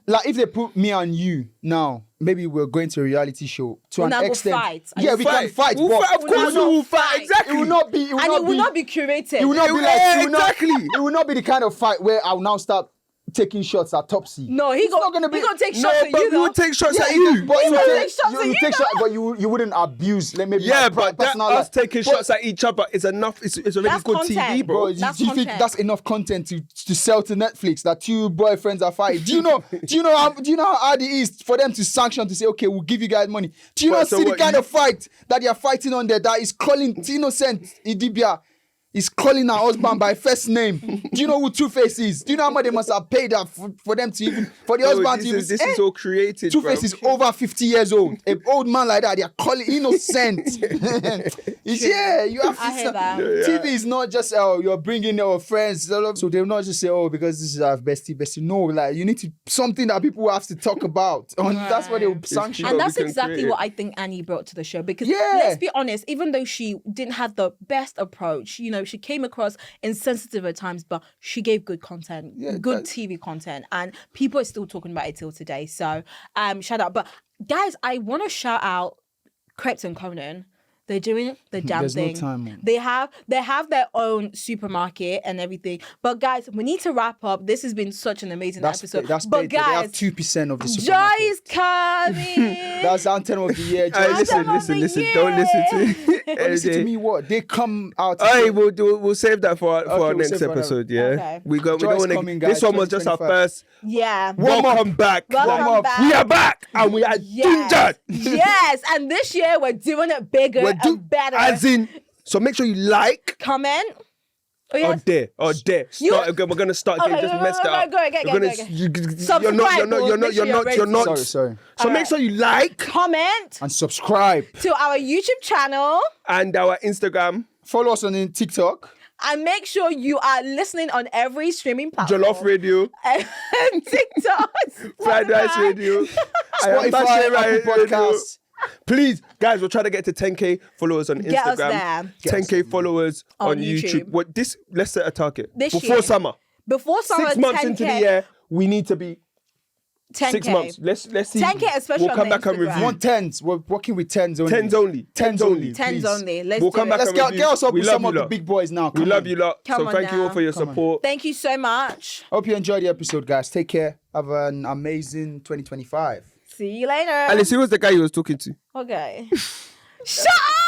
Like if they put me and you now, maybe we're going to a reality show to We'll an not go extent. fight. Yeah, we can fight. We'll but fight. Of course, we will fight. Exactly. It will not be. It will And not it will be. not be curated. It will not be like. Yeah, It will not, exactly. it will not be the kind of fight where I'll now start taking shots at Topsy. No, It's not gonna be. he gonna take no, shots at but you. we will though. take shots at Yeah, you. but you will will take shots at you, take shots, but you wouldn't abuse. Like maybe Yeah, my but that, personal us life. taking But- shots at each other is enough. It's already That's good content. TV, bro. Bro, That's do you think content. that's enough content to sell to Netflix that two boyfriends are fighting? Do you know how hard it is for them to sanction to say, okay, we'll give you guys money? Do you But not so see the what, kind you- of fight that they are fighting on there that is calling Innocent Idibia is calling her husband by first name? Do you know who Two-Face is? Do you know how much they must have paid her for them to even for the Bro, husband this to is, even this is all created, Two-Face bro. is over 50 years old. An old man like that, they are calling Innocent. You have I hear to. that. TV is not just you're bringing your friends, so they'll not just say because this is our bestie. No, like you need to something that people have to talk about. That's what they will sanction. true. And we that's can exactly create it. what I think Annie brought to the show. Because Yeah. let's be honest, even though she didn't have the best approach, she came across insensitive at times, but she gave good content, good TV content, and people are still talking about it till today. So shout out. But guys, I want to shout out Krept and Conan. They're doing the damn There's no thing. time, man. They have their own supermarket and everything. But guys, we need to wrap up. This has been such an amazing episode. But paid. They have guys, 2% of the joy supermarket. is coming. That's anthem of the year. Hey, Just Anthem of the listen. Don't listen to listen to me. What they come out. Hey, we'll save that for our we'll next save for another- episode. Yeah, Okay. we don't Joy's want to. coming, guys, This one was just our 2025. first. Yeah. Welcome back. Welcome back. We are back and we are ginger. Yes, and this year we're doing it bigger We're and better. as in So make sure you like. comment. Oh, Or yes. dare. You- Start again. We're gonna start again. Okay, Just go, messed go, it up. go again, You're gonna- go again. You're Subscribe, make sure you're you're not. ready. Sorry. So make sure you like Comment And subscribe. to our YouTube channel. and our Instagram. Follow us on TikTok. And make sure you are listening on every streaming platform. Jollof Radio, And TikTok. Fried Rice Spotify. Radio, Spotify, Apple Podcasts. Please, guys, we're trying to get to 10K followers on Instagram. Get us there. 10K followers on On YouTube. YouTube. Let's set a target. This Before year. summer. Before summer, 6 months 10K, into the year, we need to be 10K. 6 months. Let's see. 10K, especially We'll on come the back and Instagram. review. We want tens. We're working with tens only. Tens only. Tens only. Tens please. only. Let's We'll do come it. back Let's and get review. us up We with love some you of the lot. big boys now. We Come love on. you lot. Come So on thank you all now. for your Come on. support. Thank you so much. Hope you enjoyed the episode, guys. Take care. Have an amazing 2025. See you later. Alice, who was the guy you was talking to? Okay. Shut up!